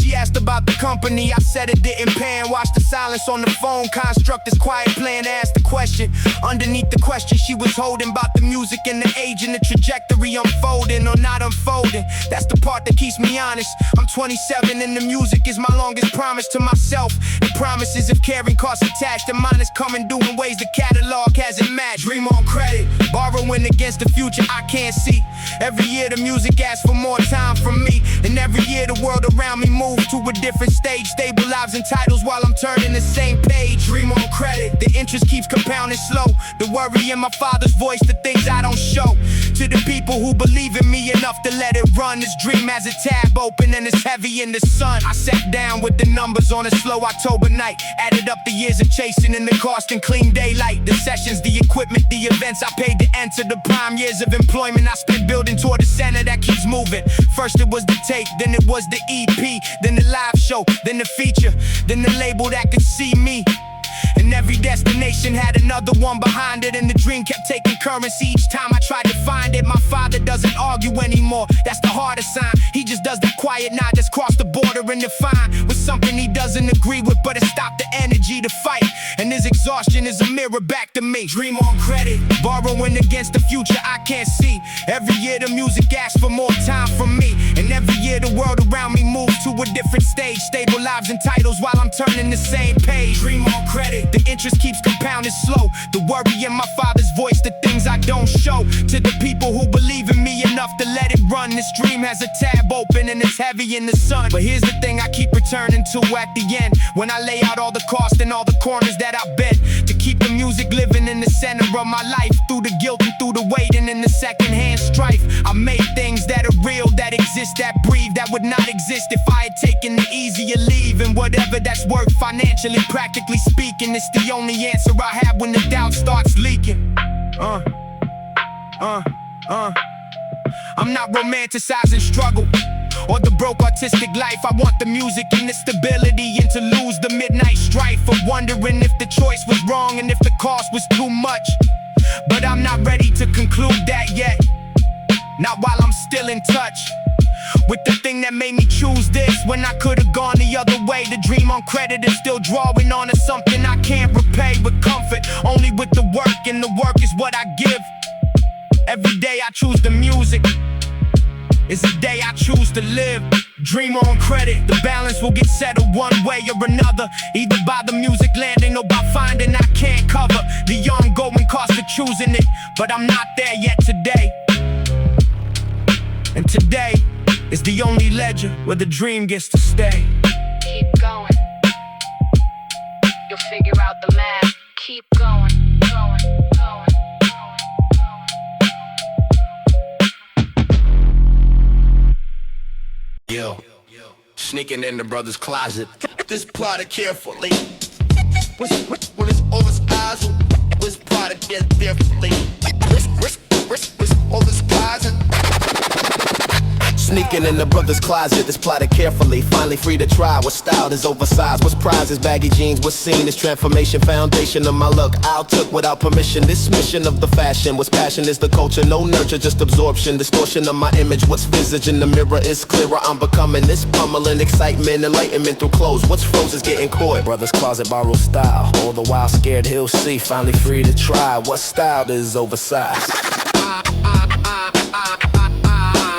She asked about the company, I said it didn't pay, and watched the silence on the phone construct this quiet plan to ask the question. Underneath the question she was holding about the music and the age and the trajectory unfolding or not unfolding. That's the part that keeps me honest. I'm 27 and the music is my longest promise to myself. And promises if carrying costs attached, and mine is coming due in ways the catalog hasn't matched. Dream on credit, borrowing against the future I can't see. Every year the music asks for more time from me, and every year the world around me moves to a different stage. Stable lives and titles while I'm turning the same page. Dream on credit, the interest keeps compounding slow. The worry in my father's voice, the things I don't show. To the people who believe in me enough to let it run. This dream has a tab open and it's heavy in the sun. I sat down with the numbers on a slow October night, added up the years of chasing and the cost in clean daylight. The sessions, the equipment, the events I paid to enter. The prime years of employment I spent building toward the center that keeps moving. First it was the tape, then it was the EP, then the live show, then the feature, then the label that could see me. And every destination had another one behind it, and the dream kept taking currency each time I tried to find it. My father doesn't argue anymore, that's the hardest sign. He just does that quiet nod, just cross the border and define with something he doesn't agree with, but it stopped the energy to fight. And his exhaustion is a mirror back to me. Dream on credit, borrowing against the future I can't see. Every year the music asks for more time from me, and every year the world around me moves to a different stage. Stable lives and titles while I'm turning the same page. Dream on credit, the interest keeps compounding slow. The worry in my father's voice, the things I don't show. To the people who believe in me enough to let it run. This dream has a tab open and it's heavy in the sun. But here's the thing I keep returning to at the end, when I lay out all the cost and all the corners that I've been, to keep the music living in the center of my life. Through the guilt and through the waiting and the secondhand strife, I made things that are real, that exist, that breathe, that would not exist if I had taken the easier leave. And whatever that's worth financially, practically speaking, it's the only answer I have when the doubt starts leaking. I'm not romanticizing struggle or the broke artistic life. I want the music and the stability, and to lose the midnight strife of wondering if the choice was wrong and if the cost was too much. But I'm not ready to conclude that yet, not while I'm still in touch with the thing that made me choose this when I could've gone the other way. The dream on credit is still drawing on to something I can't repay with comfort, only with the work, and the work is what I give. Every day I choose the music, it's a day I choose to live. Dream on credit, the balance will get settled one way or another, either by the music landing or by finding I can't cover the ongoing cost of choosing it. But I'm not there yet today, and today is the only ledger where the dream gets to stay. Keep going, you'll figure out the math. Keep going, going, going. Yo, sneaking in the brother's closet. This plotted carefully. When it's oversized, this plotted carefully. All this closet. Sneaking in the brother's closet, this plotted carefully. Finally free to try what style is oversized. What's prizes, baggy jeans, what's seen is transformation. Foundation of my look, I took without permission. This mission of the fashion, what's passion is the culture. No nurture, just absorption. Distortion of my image, what's visage in the mirror is clearer. I'm becoming this pummeling excitement, enlightenment through clothes. What's froze is getting caught. Brother's closet borrows style, all the while scared he'll see. Finally free to try what style is oversized.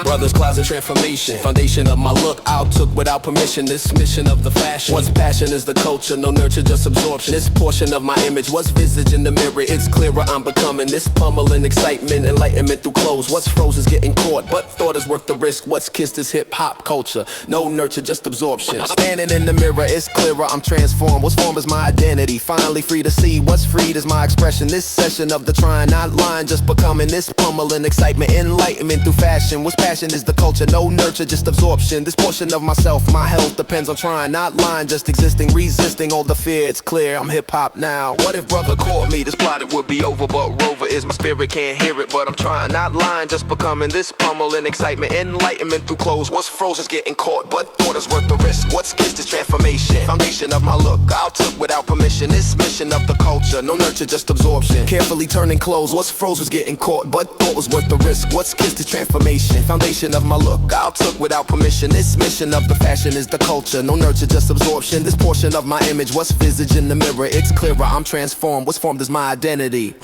Brother's closet transformation, foundation of my look, I took without permission. This mission of the fashion, what's passion is the culture. No nurture, just absorption. This portion of my image, what's visage in the mirror, it's clearer. I'm becoming this pummeling excitement, enlightenment through clothes. What's froze is getting caught, but thought is worth the risk. What's kissed is hip-hop culture. No nurture, just absorption. Standing in the mirror, it's clearer, I'm transformed. What's formed is my identity, finally free to see. What's freed is my expression. This session of the trying, not lying, just becoming this pummeling excitement, enlightenment through fashion. What's passion is the culture, no nurture, just absorption. This portion of myself, my health depends on trying, not lying, just existing, resisting all the fear. It's clear, I'm hip-hop now. What if brother caught me? This plot it would be over, but Rover is my spirit, can't hear it, but I'm trying, not lying, just becoming this pummeling excitement, enlightenment through clothes. What's froze is getting caught, but thought is worth the risk. What's kissed is transformation, foundation of my look, I took without permission. This mission of the culture, no nurture, just absorption. Carefully turning clothes, what's froze was getting caught, but thought was worth the risk. What's kissed is transformation, foundation of my look, I took without permission. This mission of the fashion is the culture, no nurture, just absorption. This portion of my image, what's visage in the mirror, it's clearer, I'm transformed. What's formed is my identity.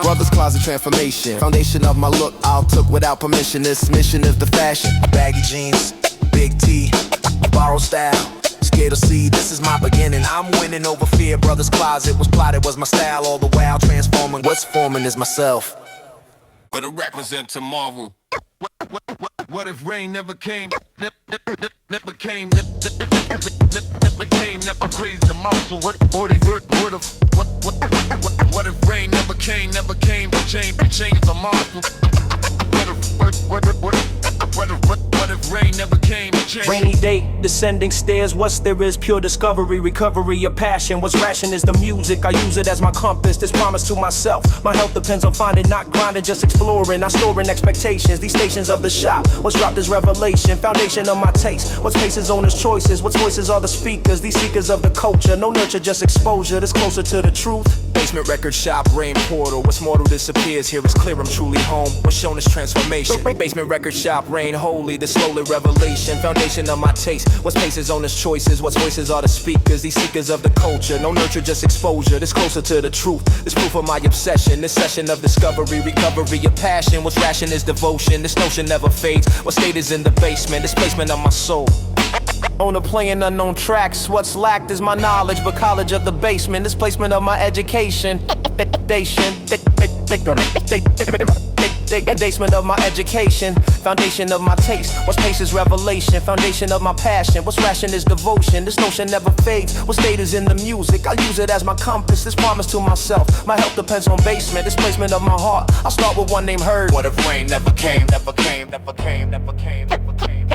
Brother's closet transformation, foundation of my look, I took without permission. This mission is the fashion, baggy jeans, big T, borrowed style. Scared to see, this is my beginning. I'm winning over fear. Brother's closet was plotted, was my style. All the while transforming, what's forming is myself. But to represent tomorrow. What if rain never came? Never came, never praised the muscle. What if What if rain never came to change the mark? What if rain never came to change? Rainy day, descending stairs. What's there is pure discovery, recovery of passion. What's ration is the music. I use it as my compass. This promise to myself. My health depends on finding, not grinding, just exploring. Not storing expectations. These stations of the shop. What's dropped is revelation. Foundation of my taste. What's faces owner's choices. What's voices are the speakers. These seekers of the culture. No nurture, just exposure. This closer to the truth. Basement record shop, rain portal. What's mortal disappears. Here it's clear I'm truly home. What's shown is transformation. Basement record shop, rain holy. The slowly revelation. Foundation of my taste. What's paces on his choices. What's voices are the speakers. These seekers of the culture. No nurture, just exposure. This closer to the truth. This proof of my obsession. This session of discovery, recovery of passion. What's ration is devotion. This notion never fades. What state is in the basement. Displacement of my soul. Owner playing unknown tracks. What's lacked is my knowledge, but college of the basement. Displacement of my education. Basement of my education. Foundation of my taste. What's pace is revelation. Foundation of my passion. What's ration is devotion. This notion never fades. What state is in the music? I use it as my compass. This promise to myself. My health depends on basement. Displacement of my heart. I'll start with one name heard. What if rain never came, never came, never came, never came, never came?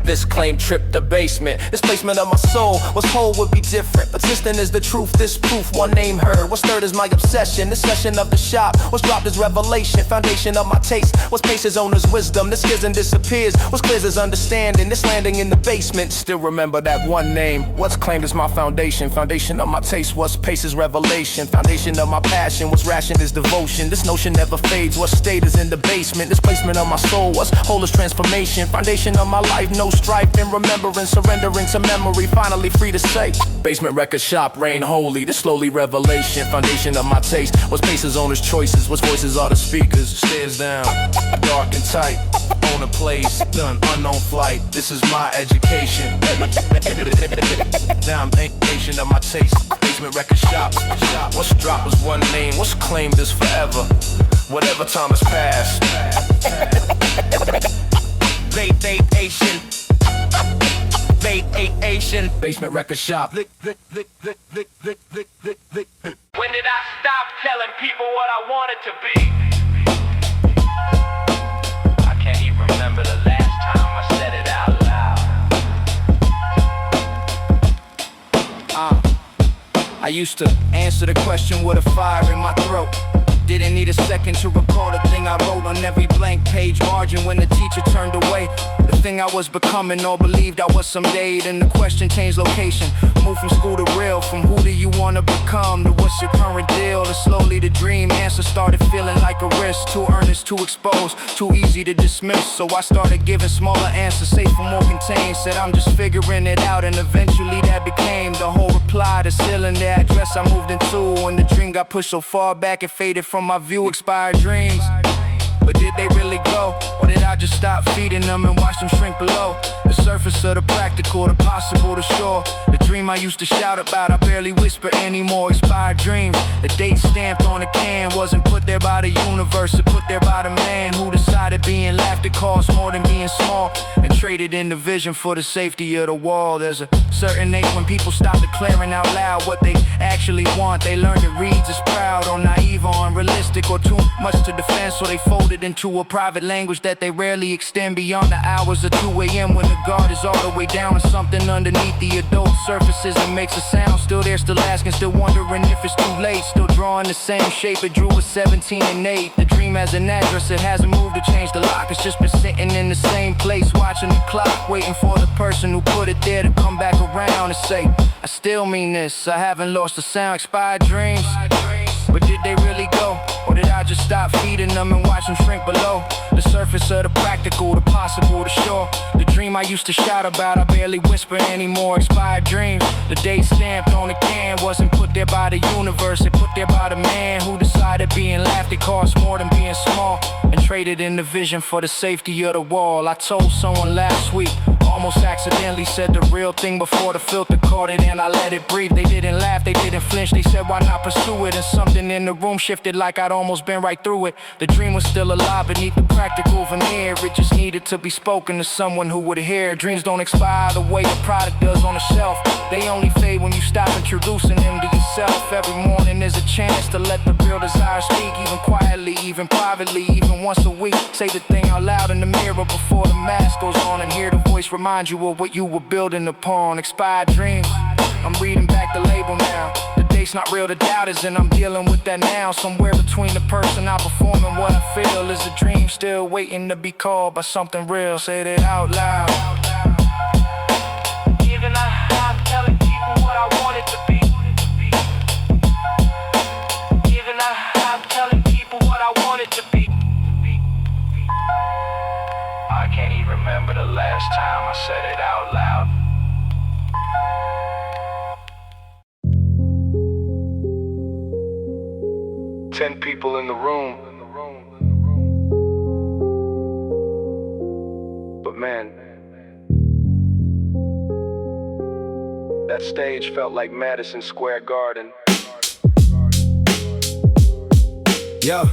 This claim tripped the basement. Displacement of my soul. What's whole would be different. Persistent is the truth. This proof, one name heard. What's third is my obsession. This session of the shop. What's dropped is revelation. Foundation of my taste. What's paces owner's wisdom. This schism disappears. What's clears is understanding. This landing in the basement. Still remember that one name. What's claimed is my foundation. Foundation of my taste. What's pace is revelation. Foundation of my passion. What's ration is devotion. This notion never fades. What state is in the basement. Displacement of my soul. What's whole is transformation. Foundation of my life. No strife and remembering, surrendering to memory, finally free to say. Basement record shop, rain holy, this slowly revelation. Foundation of my taste, what's paces owner's choices, what's voices are the speakers. Stairs down, dark and tight, on a place, done, unknown flight. This is my education. Foundation of my taste, basement record shop. What's dropped was one name, what's claimed is forever. Whatever time has passed. Vacation. Basement record shop. When did I stop telling people what I wanted to be? I can't even remember the last time I said it out loud. I used to answer the question with a fire in my throat. Didn't need a second to recall the thing I wrote on every blank page margin when the teacher turned away. The thing I was becoming or believed I was someday. Then the question changed location. Moved from school to real. From who do you wanna become to what's your current deal. And slowly the dream answer started feeling like a risk. Too earnest, too exposed, too easy to dismiss. So I started giving smaller answers, safer, more contained. Said I'm just figuring it out, and eventually that became the whole reply. The ceiling, the address I moved into. And the dream got pushed so far back it faded from my view. Expired dreams. But did they really go? Or did I just stop feeding them and watch them shrink below the surface of the practical, the possible, the sure? The dream I used to shout about, I barely whisper anymore. Expired dreams. The date stamped on the can wasn't put there by the universe, it put there by the man who decided being laughed at cost more than being small, and traded in the vision for the safety of the wall. There's a certain age when people stop declaring out loud what they actually want. They learn that reads is proud or naive or unrealistic or too much to defend, so they fold it into a private language that they rarely extend beyond the hours of 2 a.m. when the guard is all the way down and something underneath the adult surfaces and makes a sound. Still there, still asking, still wondering if it's too late. Still drawing the same shape it drew at 17 and 8. The dream has an address, it hasn't moved to change the lock. It's just been sitting in the same place, watching the clock, waiting for the person who put it there to come back around and say, I still mean this, I haven't lost the sound. Expired dreams. But did they really go? Or did I just stop feeding them and watch them shrink below the surface of the practical, the possible, the sure? The dream I used to shout about, I barely whisper anymore. Expired dreams. The date stamped on the can wasn't put there by the universe, it put there by the man who decided being laughed at cost more than being small, and traded in the vision for the safety of the wall. I told someone last week, almost accidentally said the real thing before the filter caught it and I let it breathe. They didn't laugh, they didn't flinch, they said why not pursue it, and something feeling in the room shifted like I'd almost been right through it. The dream was still alive beneath the practical veneer. It just needed to be spoken to someone who would hear. Dreams don't expire the way the product does on the shelf. They only fade when you stop introducing them to yourself. Every morning there's a chance to let the real desire speak, even quietly, even privately, even once a week. Say the thing out loud in the mirror before the mask goes on, and hear the voice remind you of what you were building upon. Expired dreams, I'm reading back the label now. The date's not real, the doubt is, and I'm dealing with that now. Somewhere between the person I perform and what I feel is a dream still waiting to be called by something real. Say that out loud. Even I'm telling people what I want it to be. Even I'm telling people what I want it to be. I can't even remember the last time I said it out loud. Ten people in the room. But man, that stage felt like Madison Square Garden. Yeah.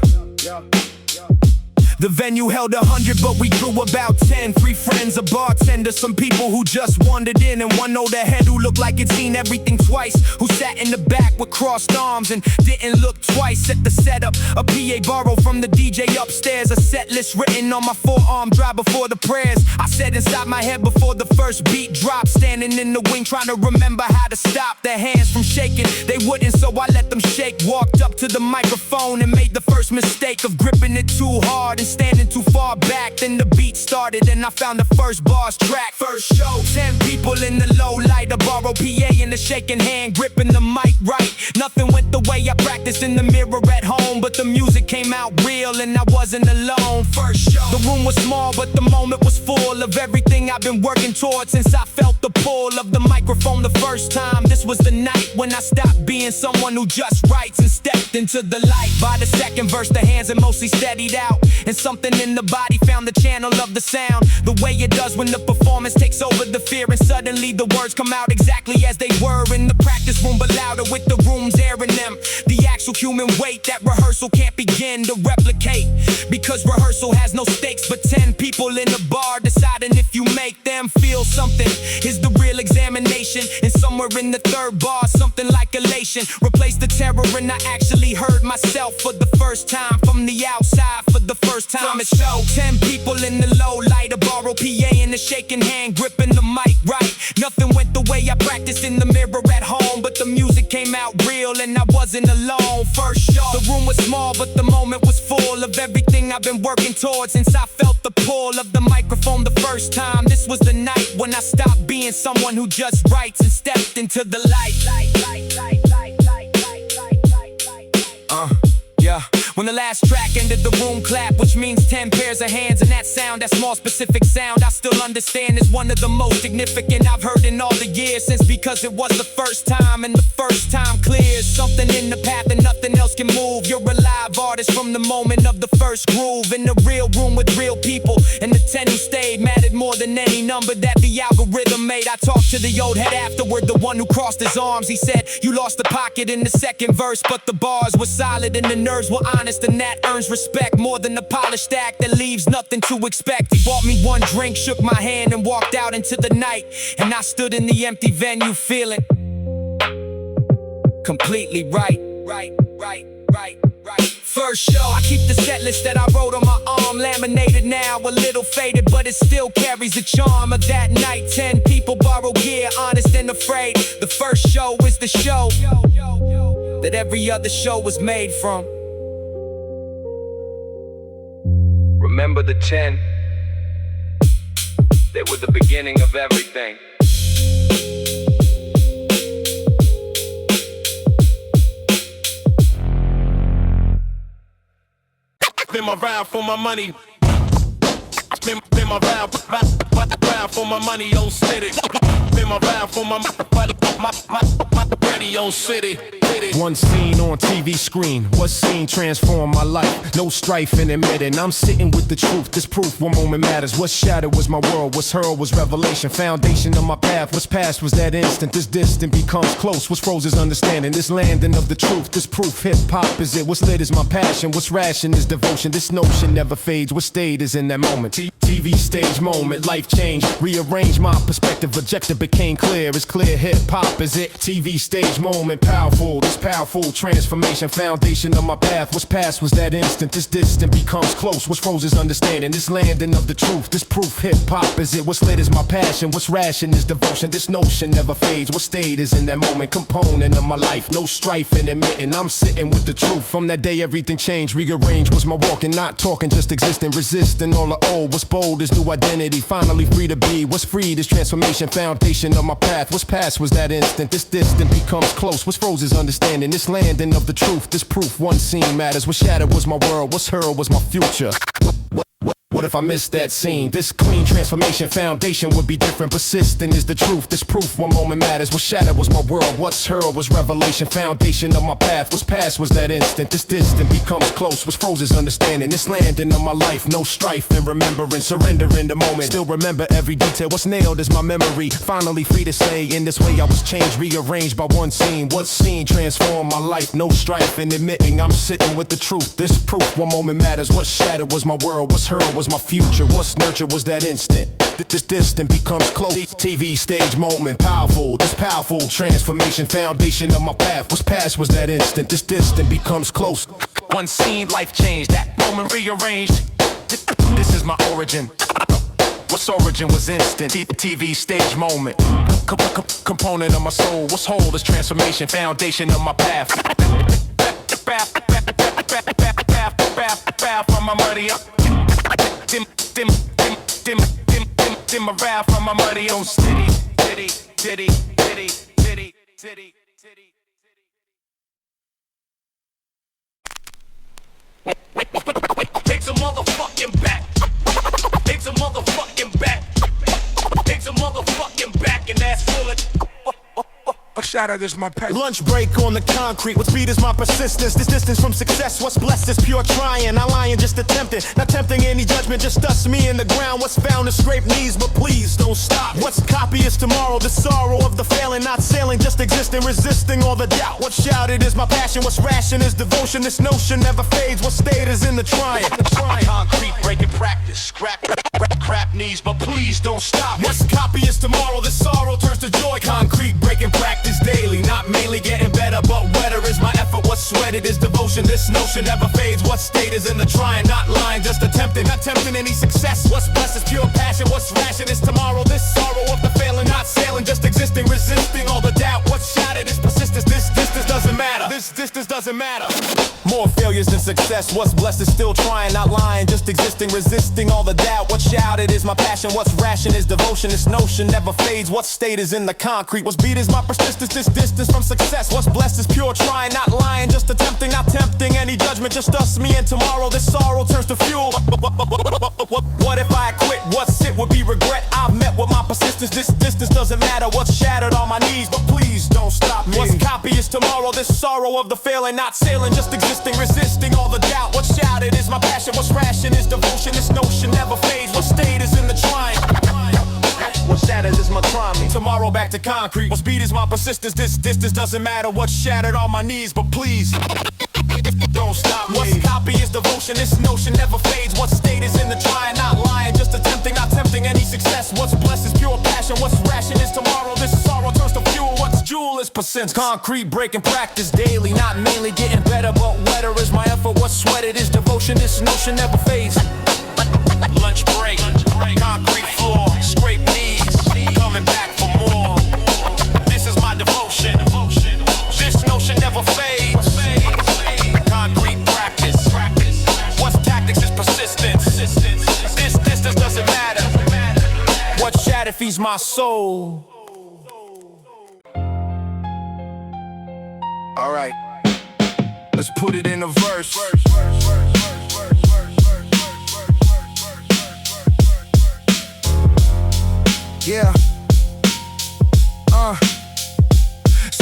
The venue held 100, but we grew about 10. 3 friends, a bartender, some people who just wandered in, and one older head who looked like he'd seen everything twice, who sat in the back with crossed arms and didn't look twice at the setup. A PA borrowed from the DJ upstairs, a set list written on my forearm dry before the prayers. I said inside my head before the first beat dropped, standing in the wing trying to remember how to stop their hands from shaking. They wouldn't, so I let them shake. Walked up to the microphone and made the first mistake of gripping it too hard and standing too far back. Then the beat started and I found the first bars track. First show, 10 people in the low light, a borrowed PA in the shaking hand, gripping the mic right. Nothing went the way I practiced in the mirror at home, but the music came out real and I wasn't alone. First show, the room was small but the moment was full of everything I've been working towards since I felt the pull of the microphone the first time. This was the night when I stopped being someone who just writes and stepped into the light. By the second verse the hands had mostly steadied out, and something in the body found the channel of the sound, the way it does when the performance takes over the fear, and suddenly the words come out exactly as they were in the practice room, but louder with the rooms airing them. The actual human weight that rehearsal can't begin to replicate, because rehearsal has no stakes but 10 people in a bar deciding if you make them feel something is the real examination. And somewhere in the third bar something like elation replaced the terror, and I actually heard myself for the first time from the outside. For the first time it showed 10 people in the low light, a borrowed PA in the shaking hand, gripping the mic right. Nothing went the way I practiced in the mirror at home, but the music came out real and I wasn't alone. First show, the room was small but the moment was full of everything I've been working towards since I felt the pull of the microphone the first time. This was the night when I stopped being someone who just writes and stepped into the light. Yeah. When the last track ended, the room clapped, which means 10 pairs of hands. And that sound, that small specific sound, I still understand is one of the most significant I've heard in all the years since, because it was the first time, and the first time clears something in the path and nothing else can move. You're a live artist from the moment of the first groove, in the real room with real people, and the 10 who stayed mattered more than any number that the algorithm made. I talked to the old head afterward, the one who crossed his arms. He said, you lost the pocket in the second verse, but the bars were solid and the nerves were honest, and that earns respect more than a polished act that leaves nothing to expect. He bought me one drink, shook my hand and walked out into the night, and I stood in the empty venue feeling completely right. First show, I keep the set list that I wrote on my arm, laminated now, a little faded, but it still carries the charm of that night. 10 people borrow gear, honest and afraid. The first show is the show that every other show was made from. Remember the 10? They were the beginning of everything. Spin my ride for my money. Spin my ride for my money, old city. Spin my ride for my radio city. One scene on TV screen, what scene transformed my life? No strife in admitting, I'm sitting with the truth. This proof, one moment matters. What's shattered was my world, what's hurled was revelation. Foundation of my path, what's past was that instant. This distant becomes close, what's froze is understanding. This landing of the truth, this proof, hip-hop is it. What's lit is my passion, what's ration is devotion. This notion never fades, what stayed is in that moment. TV stage moment, life change, rearrange my perspective. Objective became clear, it's clear hip-hop is it. TV stage moment, powerful, this powerful transformation. Foundation of my path, what's past was that instant. This distant becomes close, what's froze is understanding. This landing of the truth, this proof, hip-hop is it. What's lit is my passion, what's ration is devotion. This notion never fades, what stayed is in that moment. Component of my life, no strife in admitting, I'm sitting with the truth. From that day everything changed, rearranged was my walking, not talking, just existing, resisting all the old. What's bold is new identity, finally free to be. What's freed is transformation, foundation of my path. What's past was that instant, this distant becomes close. What's froze is understanding, this landing of the truth. This proof, one scene matters. What shattered was my world, what's hurled was my future. What if I missed that scene? This clean transformation foundation would be different. Persistent is the truth. This proof, one moment matters. What shattered was my world. What's hurled was revelation. Foundation of my path. What's past was that instant. This distant becomes close. What's froze is understanding. This landing of my life. No strife and remembering. Surrender in the moment. Still remember every detail. What's nailed is my memory. Finally free to say, in this way I was changed, rearranged by one scene. What scene transformed my life? No strife and admitting I'm sitting with the truth. This proof, one moment matters. What shattered was my world. What's hurled was my future. What's nurtured was that instant. This distant becomes close. TV stage moment, powerful. This powerful transformation, foundation of my path. What's past was that instant. This distant becomes close. One scene, life changed. That moment rearranged. This is my origin. What's origin was instant. TV stage moment. Component of my soul. What's whole? This transformation, foundation of my path. From my muddy up. Dim my rap from my muddy on city. Take some motherfucking back. Take some motherfucking back. Take some motherfucking back, and that's full of. A shadow is my passion. Lunch break on the concrete. What speed is my persistence? This distance from success. What's blessed is pure trying. Not lying, just attempting. Not tempting any judgment. Just dust me in the ground. What's found is scrape knees, but please don't stop. What's copy is tomorrow. The sorrow of the failing, not sailing, just existing, resisting all the doubt. What's shouted is my passion. What's ration is devotion. This notion never fades. What stayed is in the trying. Concrete breaking practice. Crap knees, but please don't stop. What's copy is tomorrow. This sorrow turns to joy. Concrete breaking practice daily, not mainly getting better, but wetter is my effort. What's sweated is devotion. This notion never fades. What state is in the trying, not lying, just attempting, not tempting any success. What's blessed is pure passion. What's ration is tomorrow. This sorrow of the failing, not sailing, just existing, resisting all the doubt. What's shattered is persistence. This distance doesn't matter. This distance doesn't matter. More failures than success. What's blessed is still trying, not lying, just existing, resisting all the doubt. What's shouted is my passion. What's ration is devotion. This notion never fades. What state is in the concrete. What's beat is my persistence. This distance from success. What's blessed is pure trying, not lying, just attempting, not tempting any judgment. Just us, me, and tomorrow. This sorrow turns to fuel. What if I quit? What's it would be regret. I've met with my persistence. This distance doesn't matter. What's shattered on my knees, but please don't stop me. What's copy is tomorrow. This sorrow of the failing, not sailing, just existing, resisting all the doubt. What's shouted is my passion. What's ration is devotion. This notion never fades. What state is in the trying. What shattered is my trying. Tomorrow back to concrete. What speed is my persistence. This distance doesn't matter. What's shattered on my knees, but please don't stop me. What's copy is devotion. This notion never fades. What state is in the trying, not lying, just attempting, not tempting any success. What's blessed is pure passion. What's ration is tomorrow. This sorrow turns to fuel. What's jewel is percent. Concrete breaking practice daily, not mainly getting better, but wetter is my effort. What's sweated is devotion. This notion never fades. Lunch break. Concrete floor. Scrape knees. Coming back for more. This is my devotion. This notion never fades. Concrete practice. What's tactics is persistence. This distance doesn't matter. What shattered feeds my soul. Alright, let's put it in a verse. Yeah.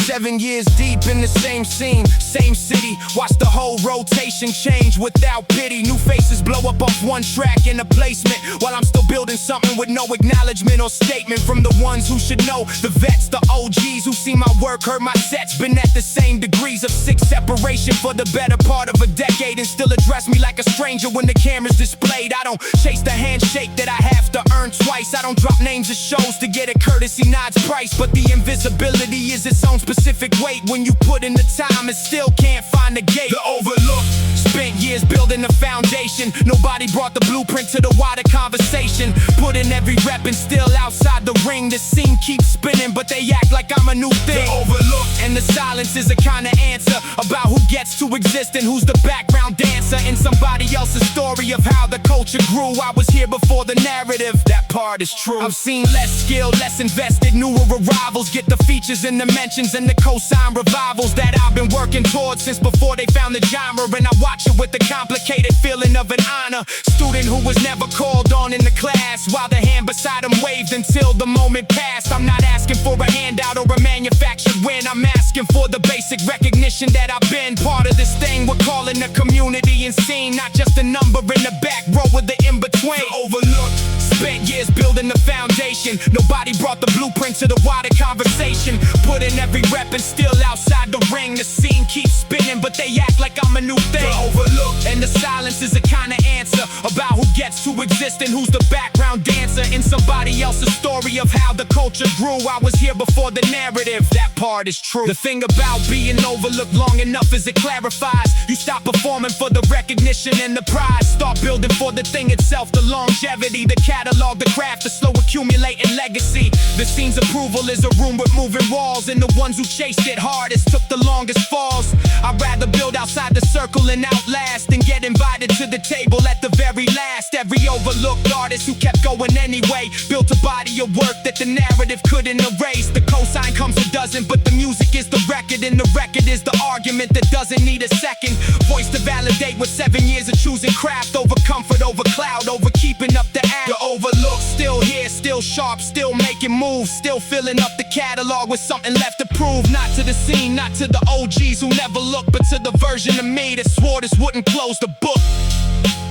7 years deep in the same scene, same city. Watch the whole rotation change without pity. New faces blow up off one track in a placement, while I'm still building something with no acknowledgement or statement from the ones who should know. The vets, the OGs who see my work, heard my sets. Been at the same degrees of 6 separation for the better part of a decade, and still address me like a stranger when the camera's displayed. I don't chase the handshake that I have to earn twice. I don't drop names of shows to get a courtesy nod's price, but the invisibility is its own specific weight. When you put in the time and still can't find the gate. The overlook. Spent years building the foundation. Nobody brought the blueprint to the wider conversation. Put in every rep and still outside the ring. The scene keeps spinning, but they act like I'm a new thing. The overlook. And the silence is a kind of answer about who gets to exist and who's the background dancer in somebody else's story of how the culture grew. I was here before the narrative. That part is true. I've seen less skill, less invested, newer arrivals get the features and the mentions and the cosign revivals that I've been working towards since before they found the genre. And I watch it with the complicated feeling of an honor. Student who was never called on in the class, while the hand beside him waved until the moment passed. I'm not asking for a handout or a manufactured win. I'm asking for the basic recognition that I've been part of this thing we're calling a community and scene, not just a number in the back row with the in-between. Overlooked. Spent years building the foundation. Nobody brought the blueprint to the wider conversation. Put in every rep and still outside the ring. The scene keeps spinning, but they act like I'm a new thing. The overlooked. And the silence is a kind of answer about who gets to exist and who's the background dancer in somebody else's story of how the culture grew. I was here before the narrative. That part is true. The thing about being overlooked long enough is it clarifies. You stop performing for the recognition and the prize. Start building for the thing itself, the longevity, the catalog, the craft, the slow accumulating legacy. The scene's approval is a room with moving walls, and the ones who chased it hardest took the longest falls. I'd rather build outside the circle and outlast than get invited to the table at the very last. Every overlooked artist who kept going anyway built a body of work that the narrative couldn't erase. The cosign comes a dozen, but the music is the record, and the record is the argument that doesn't need a second voice to validate what 7 years of choosing craft over comfort, over cloud, over keeping up the act. The overlooked, still here, still sharp, still making moves, still filling up the catalog with something left to prove. Not to the scene, not to the OGs who never looked, but to the version of me that swore this wouldn't close the book.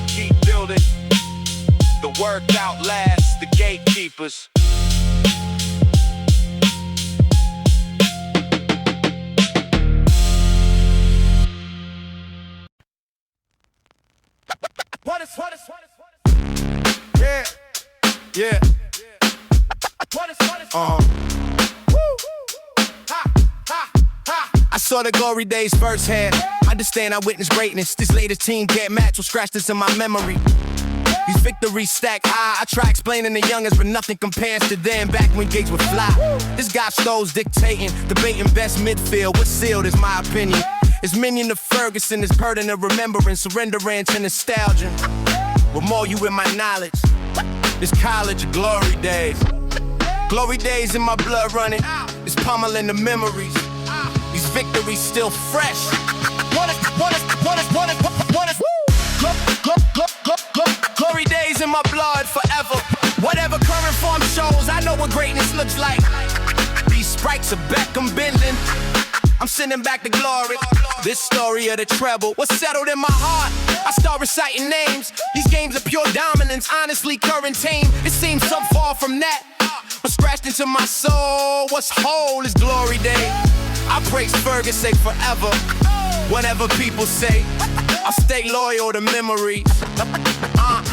Keep building. The work outlasts the gatekeepers. Yeah, yeah. I saw the glory days firsthand. Understand I witnessed greatness. This latest team can't match what scratched this in my memory. These victories stack high. I try explaining the youngest, but nothing compares to them back when gigs would fly. This guy Stowe's dictating, debating best midfield. What's sealed is my opinion. It's minion of Ferguson, it's burden of remembering, surrendering to nostalgia. With more you in my knowledge. This college of glory days. Glory days in my blood running. It's pummeling the memories. These victories still fresh. Glory days in my blood forever. Whatever current form shows, I know what greatness looks like. These sprites are Beckham bending. I'm sending back the glory. This story of the treble was settled in my heart. I start reciting names. These games are pure dominance. Honestly, current team, it seems so far from that. But scratched into my soul, what's whole is glory day. I praise Ferguson forever. Whatever people say, I'll stay loyal to memory.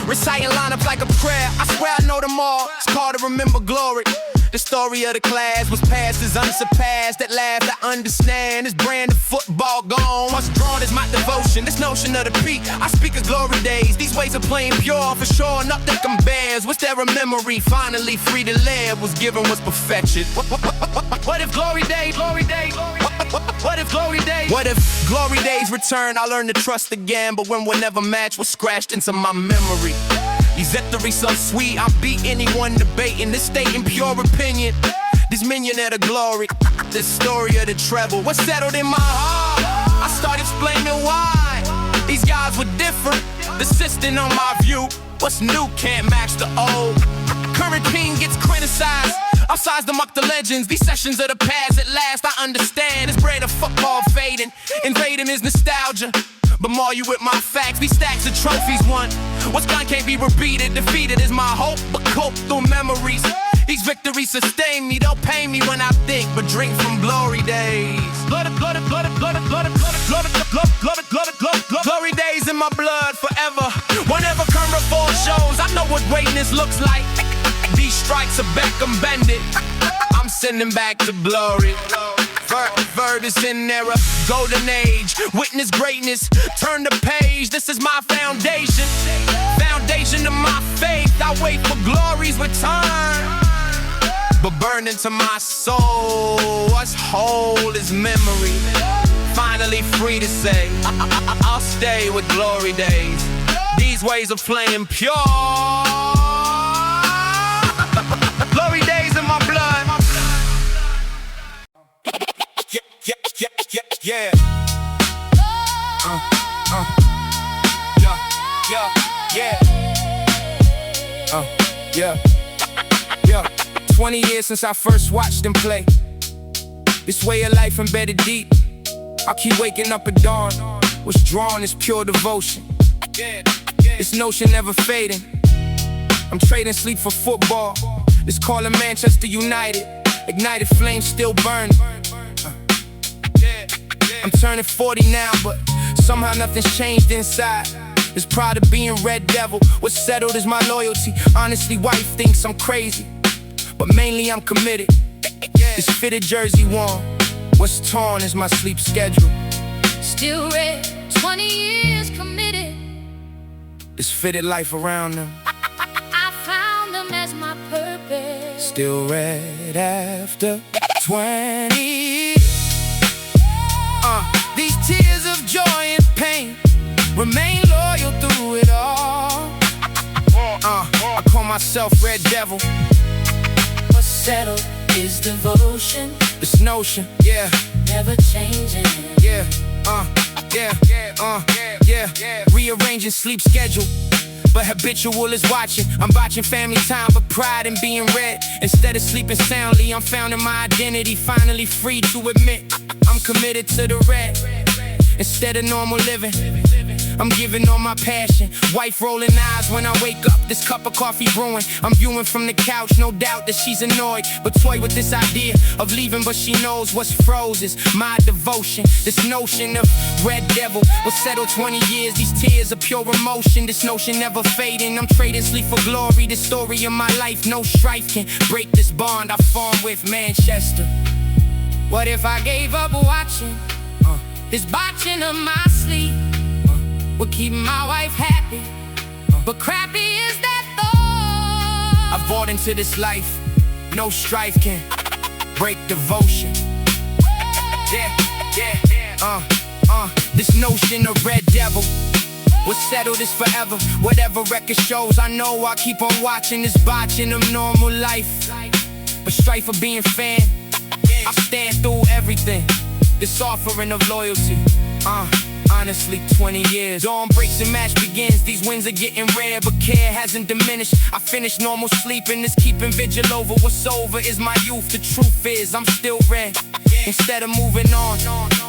Reciting lineups like a prayer. I swear I know them all. It's called to remember glory. The story of the class was past is unsurpassed. At last I understand this brand of football gone. What's drawn is my devotion. This notion of the peak, I speak of glory days. These ways of playing pure, for sure nothing compares. What's there a memory? Finally free to live was given was perfection. What if glory days? What if glory days? What if glory days return? I learn to trust again, but when we'll never match what's scratched into my memory. These victories so sweet, I beat anyone debating. This stating pure opinion. This minion of the glory. This story of the treble was settled in my heart. I started explaining why these guys were different. Persistent on my view. What's new can't match the old. Current king gets criticized. I've sized them up the legends. These sessions are the past at last. I understand. It's bred of football fading. Invading is nostalgia. But more you with my facts. These stacks of trophies won. What's gone can't be repeated. Defeated is my hope, but cope through memories. These victories sustain me. They'll pain me when I think, but drink from glory days. Glory days in my blood forever. Whenever current fall shows, I know what greatness looks like. These strikes are back, I'm bended. I'm sending back to glory. Vert is in error, golden age. Witness greatness, turn the page. This is my foundation. Foundation of my faith. I wait for glory's return. But burn into my soul, what's whole is memory. Finally free to say, I'll stay with glory days. These ways of playing pure. Glory days in my blood. Yeah. Yeah. 20 years since I first watched him play. This way of life embedded deep. I keep waking up at dawn. What's drawn is pure devotion. This notion never fading. I'm trading sleep for football. This calling Manchester United. Ignited flames still burn. I'm turning 40 now, but somehow nothing's changed inside. This pride of being Red Devil. What's settled is my loyalty. Honestly, wife thinks I'm crazy, but mainly I'm committed. This fitted jersey worn. What's torn is my sleep schedule. Still red, 20 years committed. This fitted life around them. I found them as my purpose. Still red after 20. These tears of joy and pain remain loyal through it all. I call myself Red Devil. What's settled is devotion. This notion, yeah, never changing. Yeah. Rearranging sleep schedule, but habitual is watching. I'm watching family time, but pride in being red. Instead of sleeping soundly, I'm founding my identity. Finally free to admit I'm committed to the red. Instead of normal living, I'm giving all my passion. Wife rolling eyes when I wake up, this cup of coffee brewing. I'm viewing from the couch, no doubt that she's annoyed, but toy with this idea of leaving, but she knows what's froze is my devotion. This notion of Red Devil was settled 20 years. These tears are pure emotion. This notion never fading. I'm trading sleep for glory. The story of my life, no strife can break this bond I formed with Manchester. What if I gave up watching this botching of my sleep? Would keep my wife happy, but crappy is that thought. I bought into this life, no strife can break devotion. This notion of Red Devil was settled is forever. Whatever record shows, I know I keep on watching this botching of normal life. But strife of being fan, I stand through everything. This offering of loyalty, honestly, 20 years. Dawn breaks and match begins. These wins are getting rare, but care hasn't diminished. I finished normal sleeping, this keeping vigil over. What's over is my youth. The truth is, I'm still red. Instead of moving on,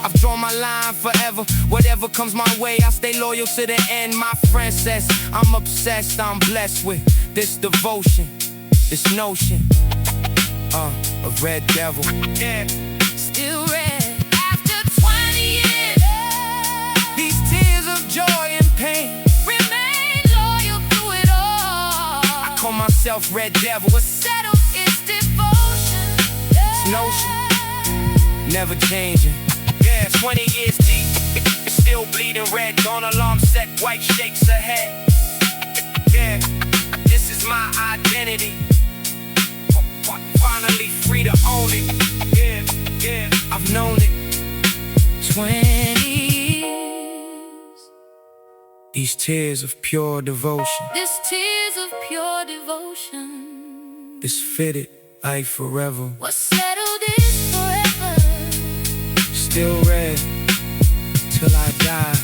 I've drawn my line forever. Whatever comes my way, I stay loyal to the end. My friend says, I'm obsessed, I'm blessed with this devotion, this notion of Red Devil. Yeah, still red. After 20 years, these tears of joy and pain remain loyal through it all. I call myself Red Devil. What's settled is devotion. This notion, never changing. Yeah, 20 years deep, still bleeding red. Dawn alarm set, white shakes her head. Yeah, this is my identity. Finally free to own it. Yeah, I've known it. 20 years. These tears of pure devotion. This tears of pure devotion. This fitted life forever. What's settled is forever. Still red till I die.